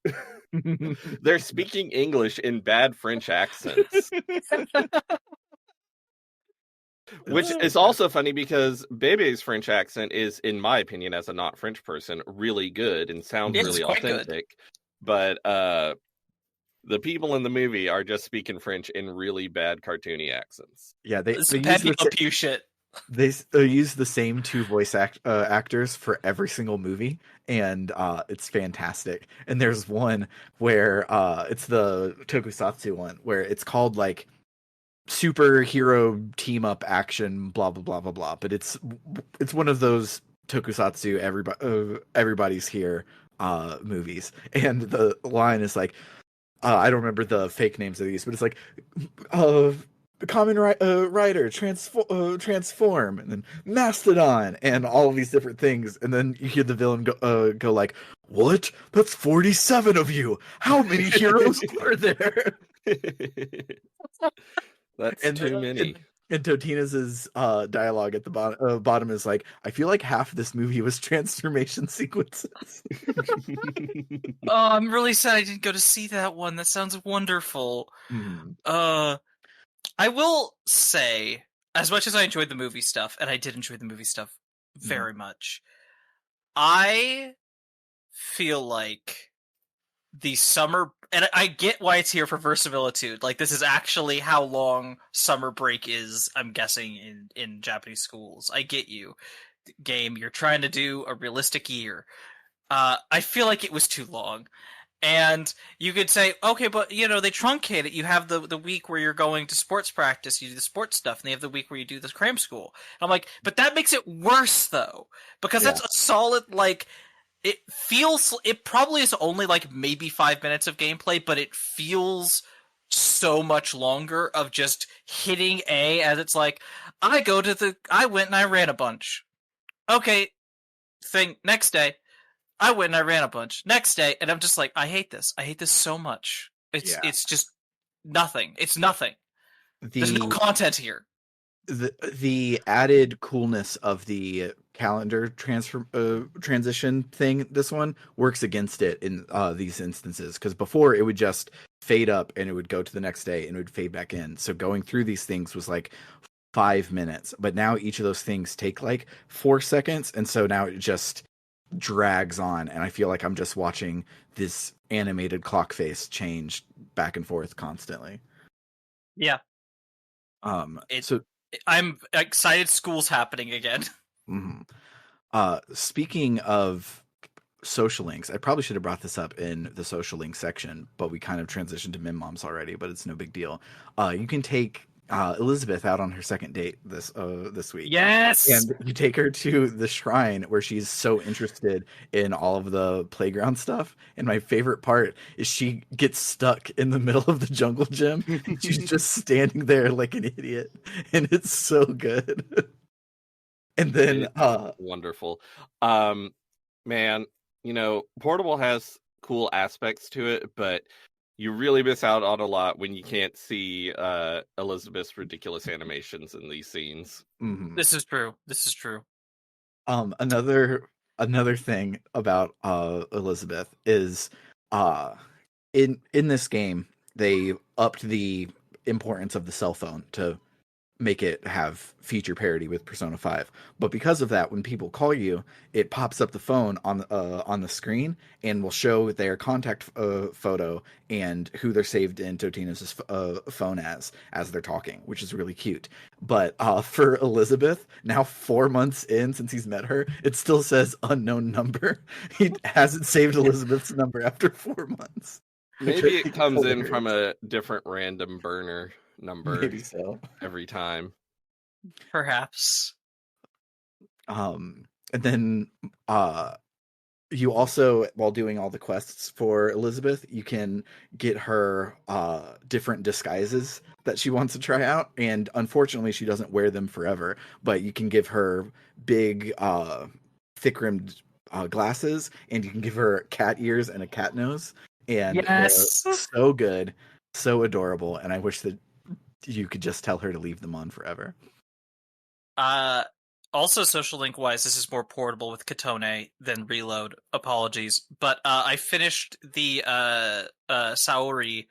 They're speaking English in bad French accents. Which is also funny because Bebe's French accent is, in my opinion, as a not French person, really good and sounds It's really quite good. authentic. But the people in the movie are just speaking French in really bad cartoony accents. Yeah, they Some use bad the people pew shit. they use the same two voice actors for every single movie, and it's fantastic. And there's one where it's the tokusatsu one where it's called like superhero team up action blah blah blah blah blah, but it's one of those tokusatsu everybody's here movies, and the line is like, I don't remember the fake names of these, but it's like, the common rider transform, and then mastodon, and all of these different things, and then you hear the villain go like, what? That's 47 of you. How many heroes are there? That's And too many. And Totina's dialogue at the bottom is like, I feel like half of this movie was transformation sequences. Oh, I'm really sad I didn't go to see that one. That sounds wonderful. I will say, as much as I enjoyed the movie stuff, and I did enjoy the movie stuff very much, I feel like the summer, and I get why it's here for verisimilitude. Like, this is actually how long summer break is, I'm guessing, in Japanese schools. I get you. Game, you're trying to do a realistic year. I feel like it was too long. And you could say, okay, but they truncate it. You have the week where you're going to sports practice, you do the sports stuff, and they have the week where you do the cram school. And I'm like, but that makes it worse though, because that's a solid, like, it probably is only like maybe 5 minutes of gameplay, but it feels so much longer of just hitting A as it's like, I went and I ran a bunch. Okay, next day. I went and I ran a bunch. Next day, and I'm just like, I hate this. I hate this so much. It's just nothing. It's nothing. There's no content here. The added coolness of the calendar transition thing, this one works against it in these instances, because before it would just fade up and it would go to the next day and it would fade back in. So going through these things was like 5 minutes, but now each of those things take like 4 seconds, and so now it just drags on, and I feel like I'm just watching this animated clock face change back and forth constantly. Yeah. I'm excited school's happening again. Speaking of social links, I probably should have brought this up in the social link section, but we kind of transitioned to Mim Moms already, but it's no big deal. You can take Elizabeth out on her second date this week. Yes! And you take her to the shrine where she's so interested in all of the playground stuff. And my favorite part is she gets stuck in the middle of the jungle gym. She's just standing there like an idiot. And it's so good. And then wonderful. Man, Portable has cool aspects to it, but you really miss out on a lot when you can't see Elizabeth's ridiculous animations in these scenes. Mhm. This is true. This is true. Another thing about Elizabeth is in this game they upped the importance of the cell phone to make it have feature parity with Persona 5. But because of that, when people call you, it pops up the phone on the screen and will show their contact photo and who they're saved in Totino's phone as they're talking, which is really cute. But for Elizabeth, now 4 months in since he's met her, it still says unknown number. He hasn't saved Elizabeth's number after 4 months. Maybe it comes in Hilarious. from a different random burner number Maybe so. every time. Perhaps. And then you also, while doing all the quests for Elizabeth, you can get her different disguises that she wants to try out, and unfortunately she doesn't wear them forever, but you can give her big thick-rimmed glasses, and you can give her cat ears and a cat nose, and they're Yes. so good, so adorable, and I wish that you could just tell her to leave them on forever. Also, social link wise, this is more portable with Katone than Reload. Apologies, but I finished the Saori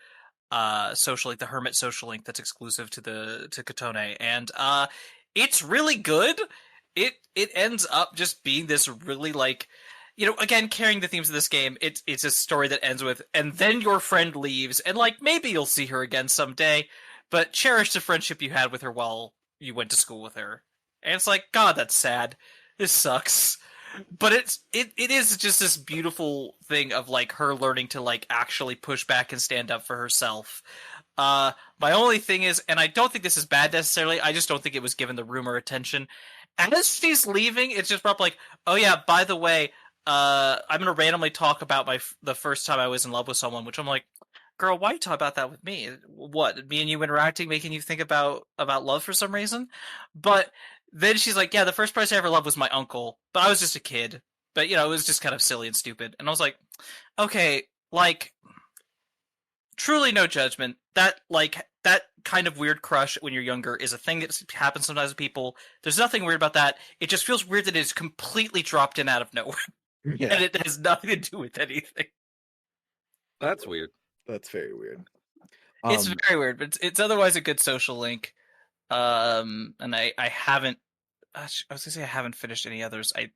social link, the Hermit social link that's exclusive to Katone, and it's really good. It ends up just being this really again, carrying the themes of this game. It's a story that ends with, and then your friend leaves, and maybe you'll see her again someday, but cherish the friendship you had with her while you went to school with her. And it's God, that's sad. This sucks. But it is just this beautiful thing of her learning to actually push back and stand up for herself. My only thing is, and I don't think this is bad necessarily, I just don't think it was given the rumor attention. As she's leaving, it's just brought up oh yeah, by the way, I'm gonna randomly talk about the first time I was in love with someone, which I'm girl, why you talk about that with me? What, me and you interacting, making you think about love for some reason? But then she's yeah, the first person I ever loved was my uncle, but I was just a kid. But, it was just kind of silly and stupid. And I was okay, truly no judgment. That kind of weird crush when you're younger is a thing that happens sometimes with people. There's nothing weird about that. It just feels weird that it's completely dropped in out of nowhere. Yeah. And it has nothing to do with anything. That's weird. That's very weird. It's very weird, but it's otherwise a good social link. And I haven't. I was gonna say I haven't finished any others. I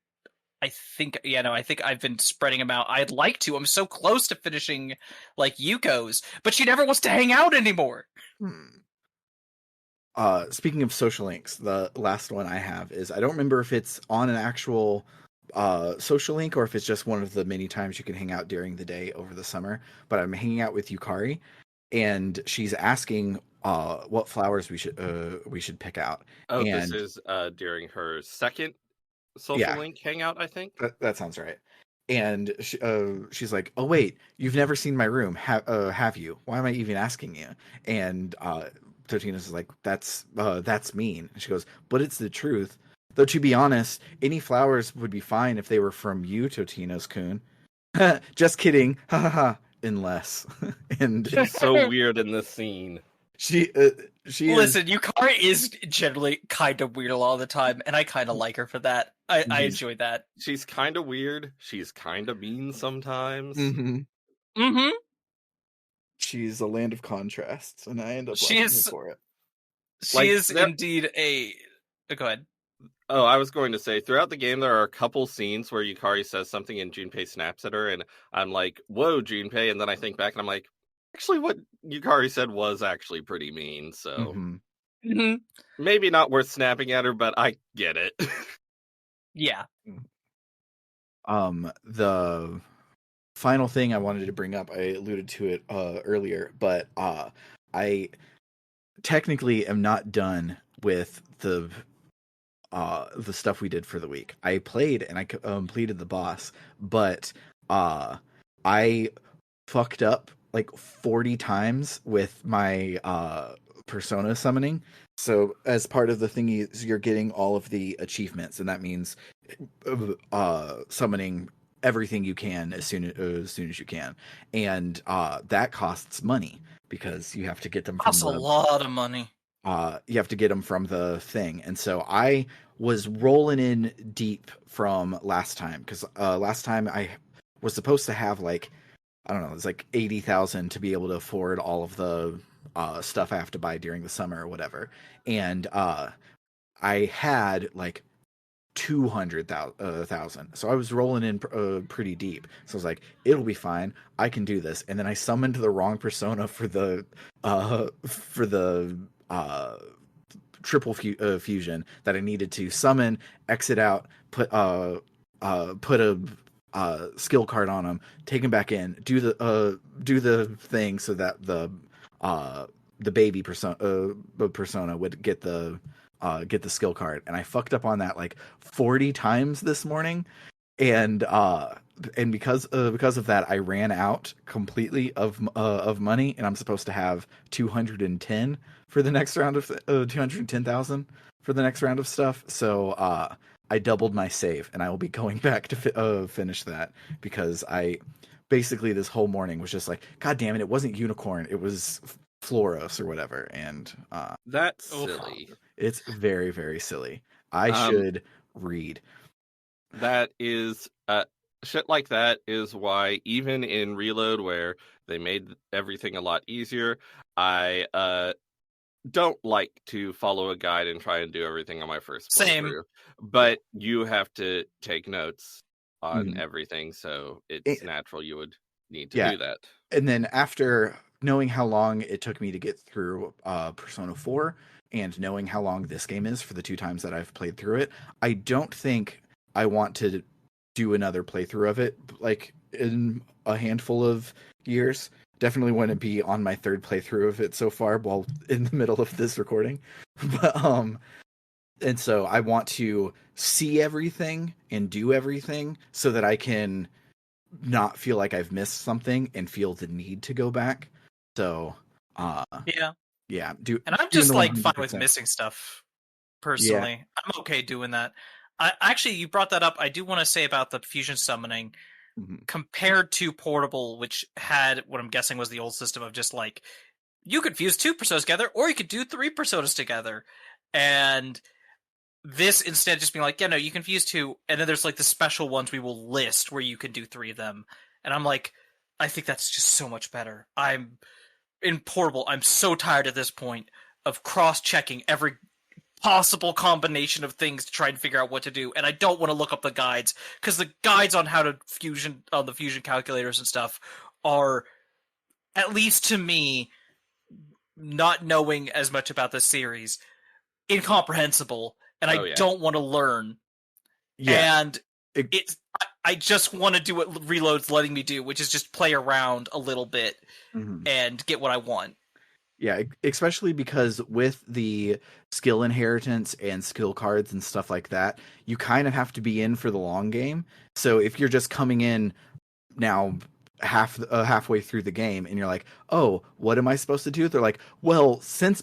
think I think I've been spreading them out. I'd like to. I'm so close to finishing Yuko's, but she never wants to hang out anymore. Speaking of social links, the last one I have is, I don't remember if it's on an actual social link or if it's just one of the many times you can hang out during the day over the summer, but I'm hanging out with Yukari and she's asking what flowers we should pick out. Oh, and this is during her second social link hangout, I think. That sounds right. And she's like, "Oh wait, you've never seen my room, have you? Why am I even asking you?" And Totino's like, "That's mean." And she goes, "But it's the truth. Though to be honest, any flowers would be fine if they were from you, Totino's-kun." Just kidding, ha ha ha. Unless, and She's so weird in this scene. She listen. Yukari is generally kind of weird a lot of the time, and I kind of like her for that. I enjoy that. She's kind of weird. She's kind of mean sometimes. Mm-hmm. She's a land of contrasts, and I end up liking her for it. She is indeed a. Go ahead. Oh, I was going to say, throughout the game, there are a couple scenes where Yukari says something and Junpei snaps at her, and I'm like, whoa, Junpei, and then I think back and I'm like, actually, what Yukari said was actually pretty mean, so maybe not worth snapping at her, but I get it. Yeah. The final thing I wanted to bring up, I alluded to it earlier, but I technically am not done with the stuff we did for the week. I played and I completed the boss, but I fucked up 40 times with my persona summoning. So as part of the thingy, you're getting all of the achievements, and that means summoning everything you can as soon as you can, and that costs money because you have to get them from That's a lot of money. you have to get them from the thing. And so I was rolling in deep from last time because last time I was supposed to have like, I don't know, it's like 80,000 to be able to afford all of the stuff I have to buy during the summer or whatever. And I had like 200,000. So I was rolling in pretty deep. So I was like, it'll be fine. I can do this. And then I summoned the wrong persona for the uh triple fusion that I needed to summon, exit out, put a skill card on him, take him back in, do the thing so that the baby persona would get the skill card, and I fucked up on that like 40 times this morning, and because of that, I ran out completely of money, and I'm supposed to have 210 for the next round of 210,000 for the next round of stuff. So I doubled my save, and I will be going back to finish that because I basically this whole morning was just like, God damn it! It wasn't unicorn, it was Floros or whatever, and That's silly. it's very, very silly. I should read. That is shit like that is why even in Reload where they made everything a lot easier, I don't like to follow a guide and try and do everything on my first playthrough. But you have to take notes on everything, so it's natural you would need to do that. And then after knowing how long it took me to get through Persona 4 and knowing how long this game is for the 2 times that I've played through it, I don't think I want to do another playthrough of it like in a handful of years. Definitely wouldn't be on my 3rd playthrough of it so far while in the middle of this recording. But and so I want to see everything and do everything so that I can not feel like I've missed something and feel the need to go back. So yeah. And I'm just like fine with missing stuff personally. Yeah. I'm okay doing that. Actually, you brought that up. I do want to say about the fusion summoning compared to Portable, which had what I'm guessing was the old system of just like you could fuse 2 personas together or you could do 3 personas together. And this instead just being like, yeah, no, you can fuse 2, and then there's like the special ones we will list where you can do 3 of them. And I'm like, I think that's just so much better. I'm in Portable, I'm so tired at this point of cross-checking every possible combination of things to try and figure out what to do, and I don't want to look up the guides because the guides on how to fusion on the fusion calculators and stuff are, at least to me, not knowing as much about this series, incomprehensible, and I don't want to learn. And I just want to do what Reload's letting me do, which is just play around a little bit and get what I want. Yeah, especially because with the skill inheritance and skill cards and stuff like that, you kind of have to be in for the long game. So if you're just coming in now halfway through the game and you're like, oh, what am I supposed to do? They're like, well, since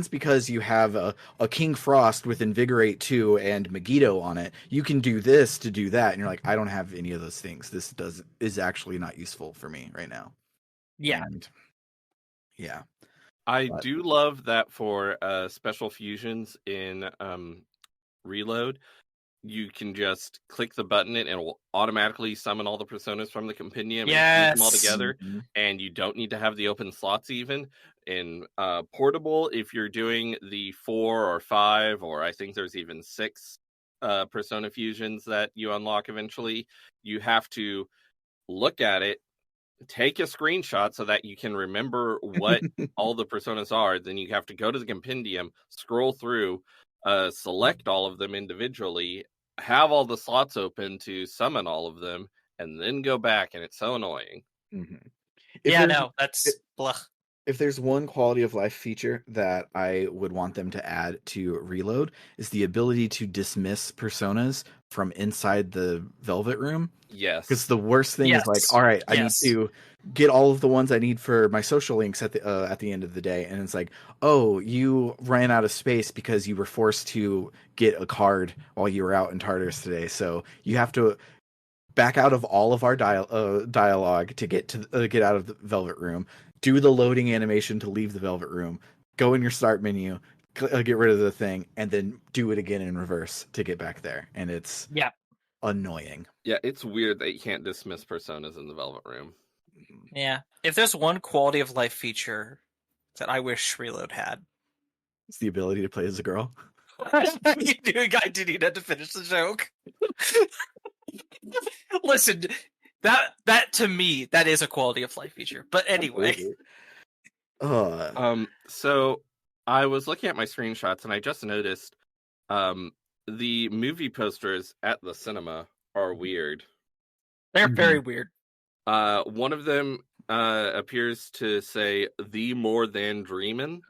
because you have a King Frost with Invigorate 2 and Megiddo on it, you can do this to do that. And you're like, I don't have any of those things. This is actually not useful for me right now. Yeah. And, yeah. I do love that for special fusions in Reload. You can just click the button and it will automatically summon all the personas from the compendium and fuse them all together. And you don't need to have the open slots even. In Portable, if you're doing the 4 or 5, or I think there's even 6 persona fusions that you unlock eventually, you have to look at it, take a screenshot so that you can remember what all the personas are. Then you have to go to the compendium, scroll through, select all of them individually, have all the slots open to summon all of them, and then go back, and it's so annoying. That's blah. If there's one quality of life feature that I would want them to add to Reload, is the ability to dismiss personas from inside the Velvet Room. Yes. Because the worst thing is like, all right, I need to get all of the ones I need for my social links at the end of the day. And it's like, oh, you ran out of space because you were forced to get a card while you were out in Tartarus today. So you have to back out of all of our dialogue to get out of the Velvet Room, do the loading animation to leave the Velvet Room, go in your start menu, get rid of the thing, and then do it again in reverse to get back there. And it's annoying. Yeah, it's weird that you can't dismiss personas in the Velvet Room. Yeah. If there's one quality of life feature that I wish Reload had, It's the ability to play as a girl. I didn't have to finish the joke. Listen, that to me, that is a quality of life feature. But anyway. So I was looking at my screenshots and I just noticed the movie posters at the cinema are weird. They're very weird. One of them appears to say "The More Than Dreamin'."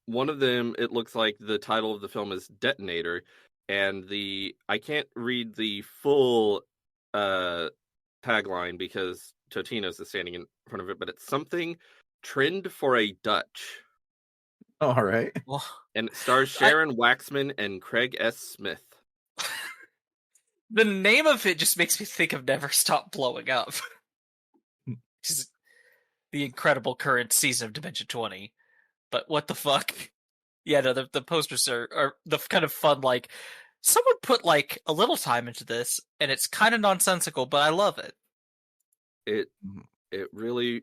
One of them, it looks like the title of the film is Detonator, and I can't read the full tagline because Totino's is standing in front of it, but it's something trend for a Dutch. All right. Well, and it stars Sharon Waxman and Craig S. Smith. The name of it just makes me think of Never Stop Blowing Up. The incredible current season of Dimension 20. But what the fuck? Yeah, no, the posters are the kind of fun, like, someone put, like, a little time into this, and it's kind of nonsensical, but I love it. It really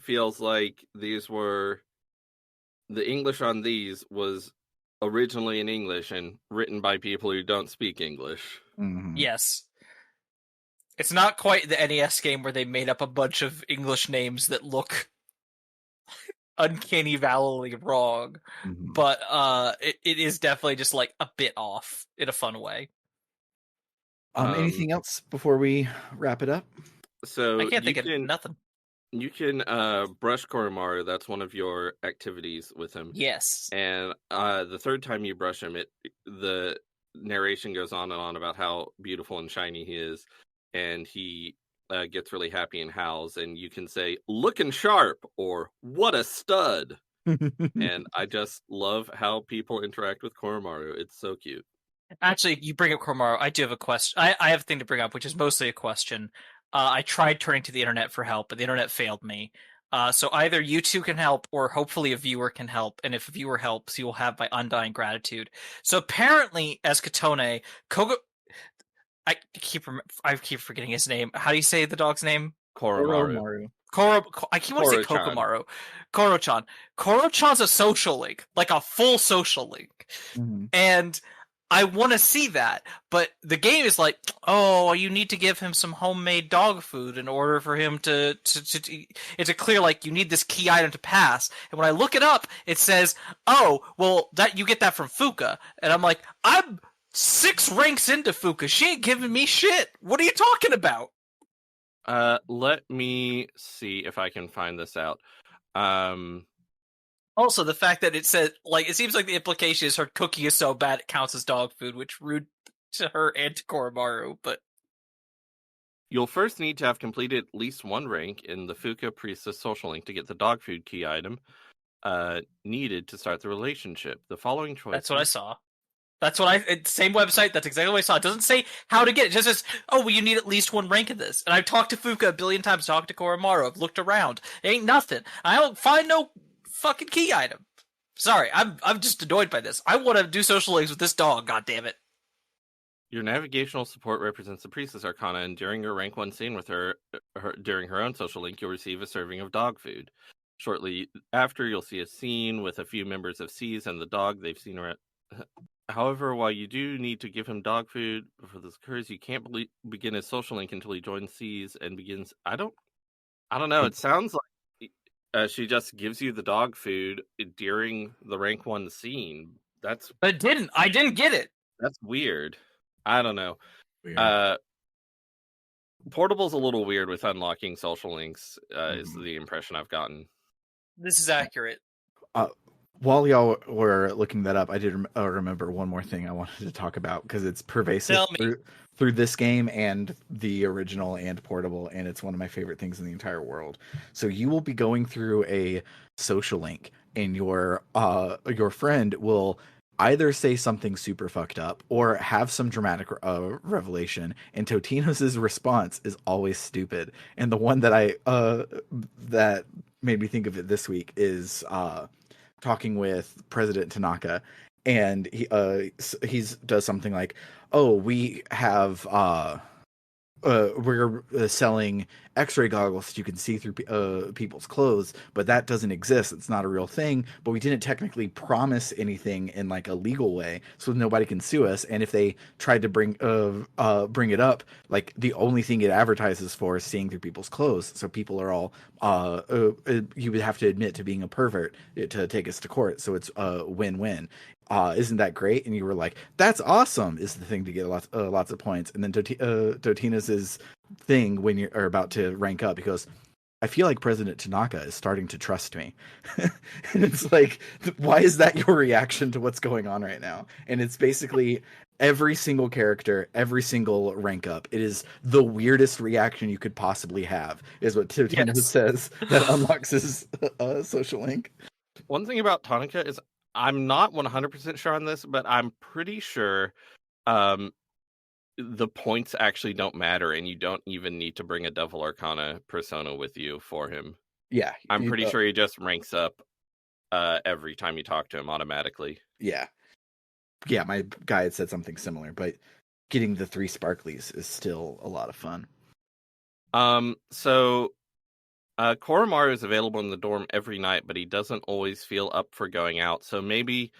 feels like the English on these was originally in English and written by people who don't speak English. Mm-hmm. Yes. It's not quite the NES game where they made up a bunch of English names that look uncanny valley wrong, but it is definitely just like a bit off in a fun way. Anything else before we wrap it up? So I can't think of nothing. You can brush Koromaru. That's one of your activities with him. Yes. And the third time you brush him, the narration goes on and on about how beautiful and shiny he is, and he gets really happy and howls, and you can say "looking sharp" or "what a stud." And I just love how people interact with Koromaru. It's so cute. Actually, you bring up Koromaru. I do have a question. I have a thing to bring up, which is mostly a question. I tried turning to the internet for help, but the internet failed me. So either you two can help, or hopefully a viewer can help. And if a viewer helps, you will have my undying gratitude. So apparently, as Katone, I keep forgetting his name. How do you say the dog's name? Koromaru. I keep wanting to say Kokomaru. Koro-chan. Koro-chan's a social link, like a full social link. And I want to see that, but the game is like, oh, you need to give him some homemade dog food in order for him to it's a clear, like, you need this key item to pass. And when I look it up, it says, oh, well, that you get that from Fuka. And I'm like, I'm 6 ranks into Fuka. She ain't giving me shit. What are you talking about? Let me see if I can find this out. Also, the fact that it said, like, it seems like the implication is her cooking is so bad it counts as dog food, which rude to her and to Koromaru, but... You'll first need to have completed at least 1 rank in the Fuka Priestess social link to get the dog food key item needed to start the relationship. The following choices... That's what I saw. Same website, that's exactly what I saw. It doesn't say how to get it. It just says, oh, well, you need at least 1 rank in this. And I've talked to Fuka a billion times, talked to Koromaru, I've looked around. It ain't nothing. I don't find no fucking key item. Sorry, I'm just annoyed by this. I want to do social links with this dog, god damn it. Your navigational support represents the Priestess Arcana, and during your rank 1 scene with her during her own social link, you'll receive a serving of dog food. Shortly after, you'll see a scene with a few members of C's and the dog they've seen around. However, while you do need to give him dog food before this occurs, you can't begin his social link until he joins C's and begins... I don't know, it sounds like she just gives you the dog food during the rank 1 scene. But I didn't get it. That's weird. I don't know. Weird. Portable's a little weird with unlocking social links, is the impression I've gotten. This is accurate. While y'all were looking that up, I did remember one more thing I wanted to talk about, because it's pervasive through this game and the original and Portable, and it's one of my favorite things in the entire world. So you will be going through a social link, and your friend will either say something super fucked up or have some dramatic revelation, and Totinos' response is always stupid. And the one that that made me think of it this week is talking with President Tanaka, and he's does something like, "Oh, we have we're selling X-ray goggles that you can see through people's clothes, but that doesn't exist. It's not a real thing. But we didn't technically promise anything in like a legal way, so nobody can sue us. And if they tried to bring it up, like the only thing it advertises for is seeing through people's clothes. So people are all you would have to admit to being a pervert to take us to court. So it's a win-win." Isn't that great? And you were like, "That's awesome!" Is the thing to get lots of points. And then Totina's thing when you're about to rank up, because I feel like President Tanaka is starting to trust me. And it's like, why is that your reaction to what's going on right now? And it's basically every single character, every single rank up. It is the weirdest reaction you could possibly have, is what Totina says that unlocks his social link. One thing about Tanaka is I'm not 100% sure on this, but I'm pretty sure the points actually don't matter, and you don't even need to bring a Devil Arcana persona with you for him. Yeah. I'm pretty sure he just ranks up every time you talk to him automatically. Yeah. Yeah, my guy had said something similar, but getting the 3 sparklies is still a lot of fun. So Koromaru is available in the dorm every night, but he doesn't always feel up for going out. So maybe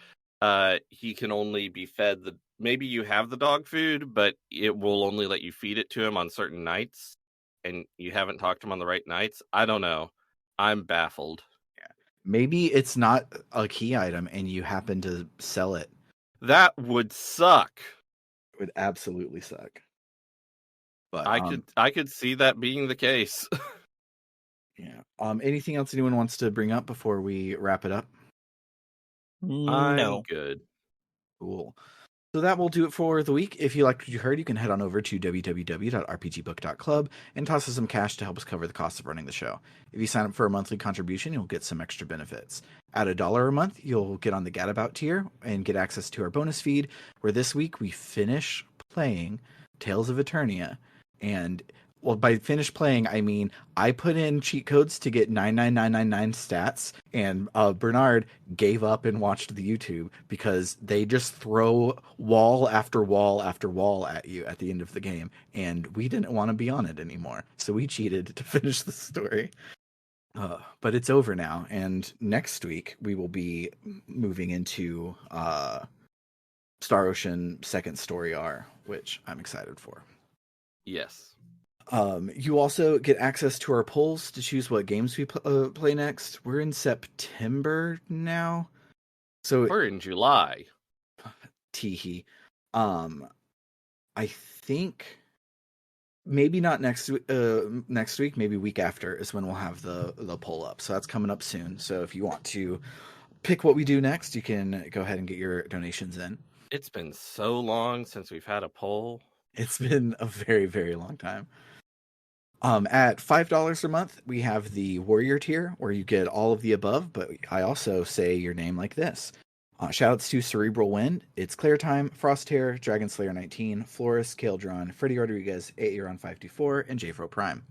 he can only be fed maybe you have the dog food, but it will only let you feed it to him on certain nights, and you haven't talked to him on the right nights. I don't know. I'm baffled. Yeah. Maybe it's not a key item and you happen to sell it. That would suck. It would absolutely suck. But I could see that being the case. Yeah. Anything else anyone wants to bring up before we wrap it up? No. I'm good. Cool. So that will do it for the week. If you liked what you heard, you can head on over to www.rpgbook.club and toss us some cash to help us cover the cost of running the show. If you sign up for a monthly contribution, you'll get some extra benefits. At $1 a month, you'll get on the Gadabout tier and get access to our bonus feed, where this week we finish playing Tales of Eternia. And well, by finish playing, I mean I put in cheat codes to get 99999 stats, and Bernard gave up and watched the YouTube because they just throw wall after wall after wall at you at the end of the game, and we didn't want to be on it anymore, so we cheated to finish the story. But it's over now, and next week we will be moving into Star Ocean Second Story R, which I'm excited for. Yes. You also get access to our polls to choose what games we play next. We're in September now, so we're in July. Teehee. I think maybe not next week, maybe week after is when we'll have the poll up. So that's coming up soon. So if you want to pick what we do next, you can go ahead and get your donations in. It's been so long since we've had a poll. It's been a very, very long time. At $5 a month, we have the Warrior tier, where you get all of the above, but I also say your name like this. Shoutouts to Cerebral Wind, It's Clear Time, Frosthair, Dragon Slayer 19, Florist, Kaldron, Freddy Rodriguez, Aeron 524, and Jfro Prime.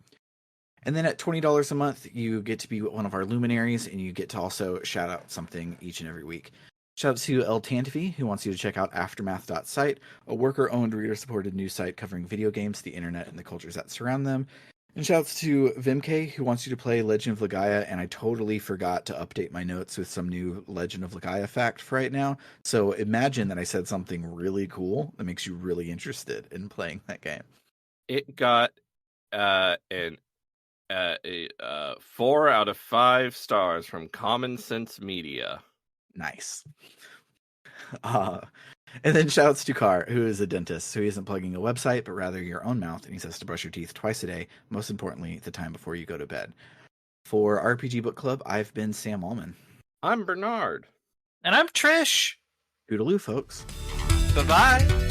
And then at $20 a month, you get to be one of our luminaries, and you get to also shout out something each and every week. Shout out to El Tantifi, who wants you to check out aftermath.site, a worker-owned, reader-supported news site covering video games, the internet, and the cultures that surround them. And shouts to Vimke, who wants you to play Legend of Legaia, and I totally forgot to update my notes with some new Legend of Legaia fact for right now. So imagine that I said something really cool that makes you really interested in playing that game. It got 4 out of 5 stars from Common Sense Media. Nice. And then shouts to Carr, who is a dentist, so he isn't plugging a website, but rather your own mouth, and he says to brush your teeth twice a day, most importantly, the time before you go to bed. For RPG Book Club, I've been Sam Allman. I'm Bernard. And I'm Trish. Toodaloo, folks. Bye-bye.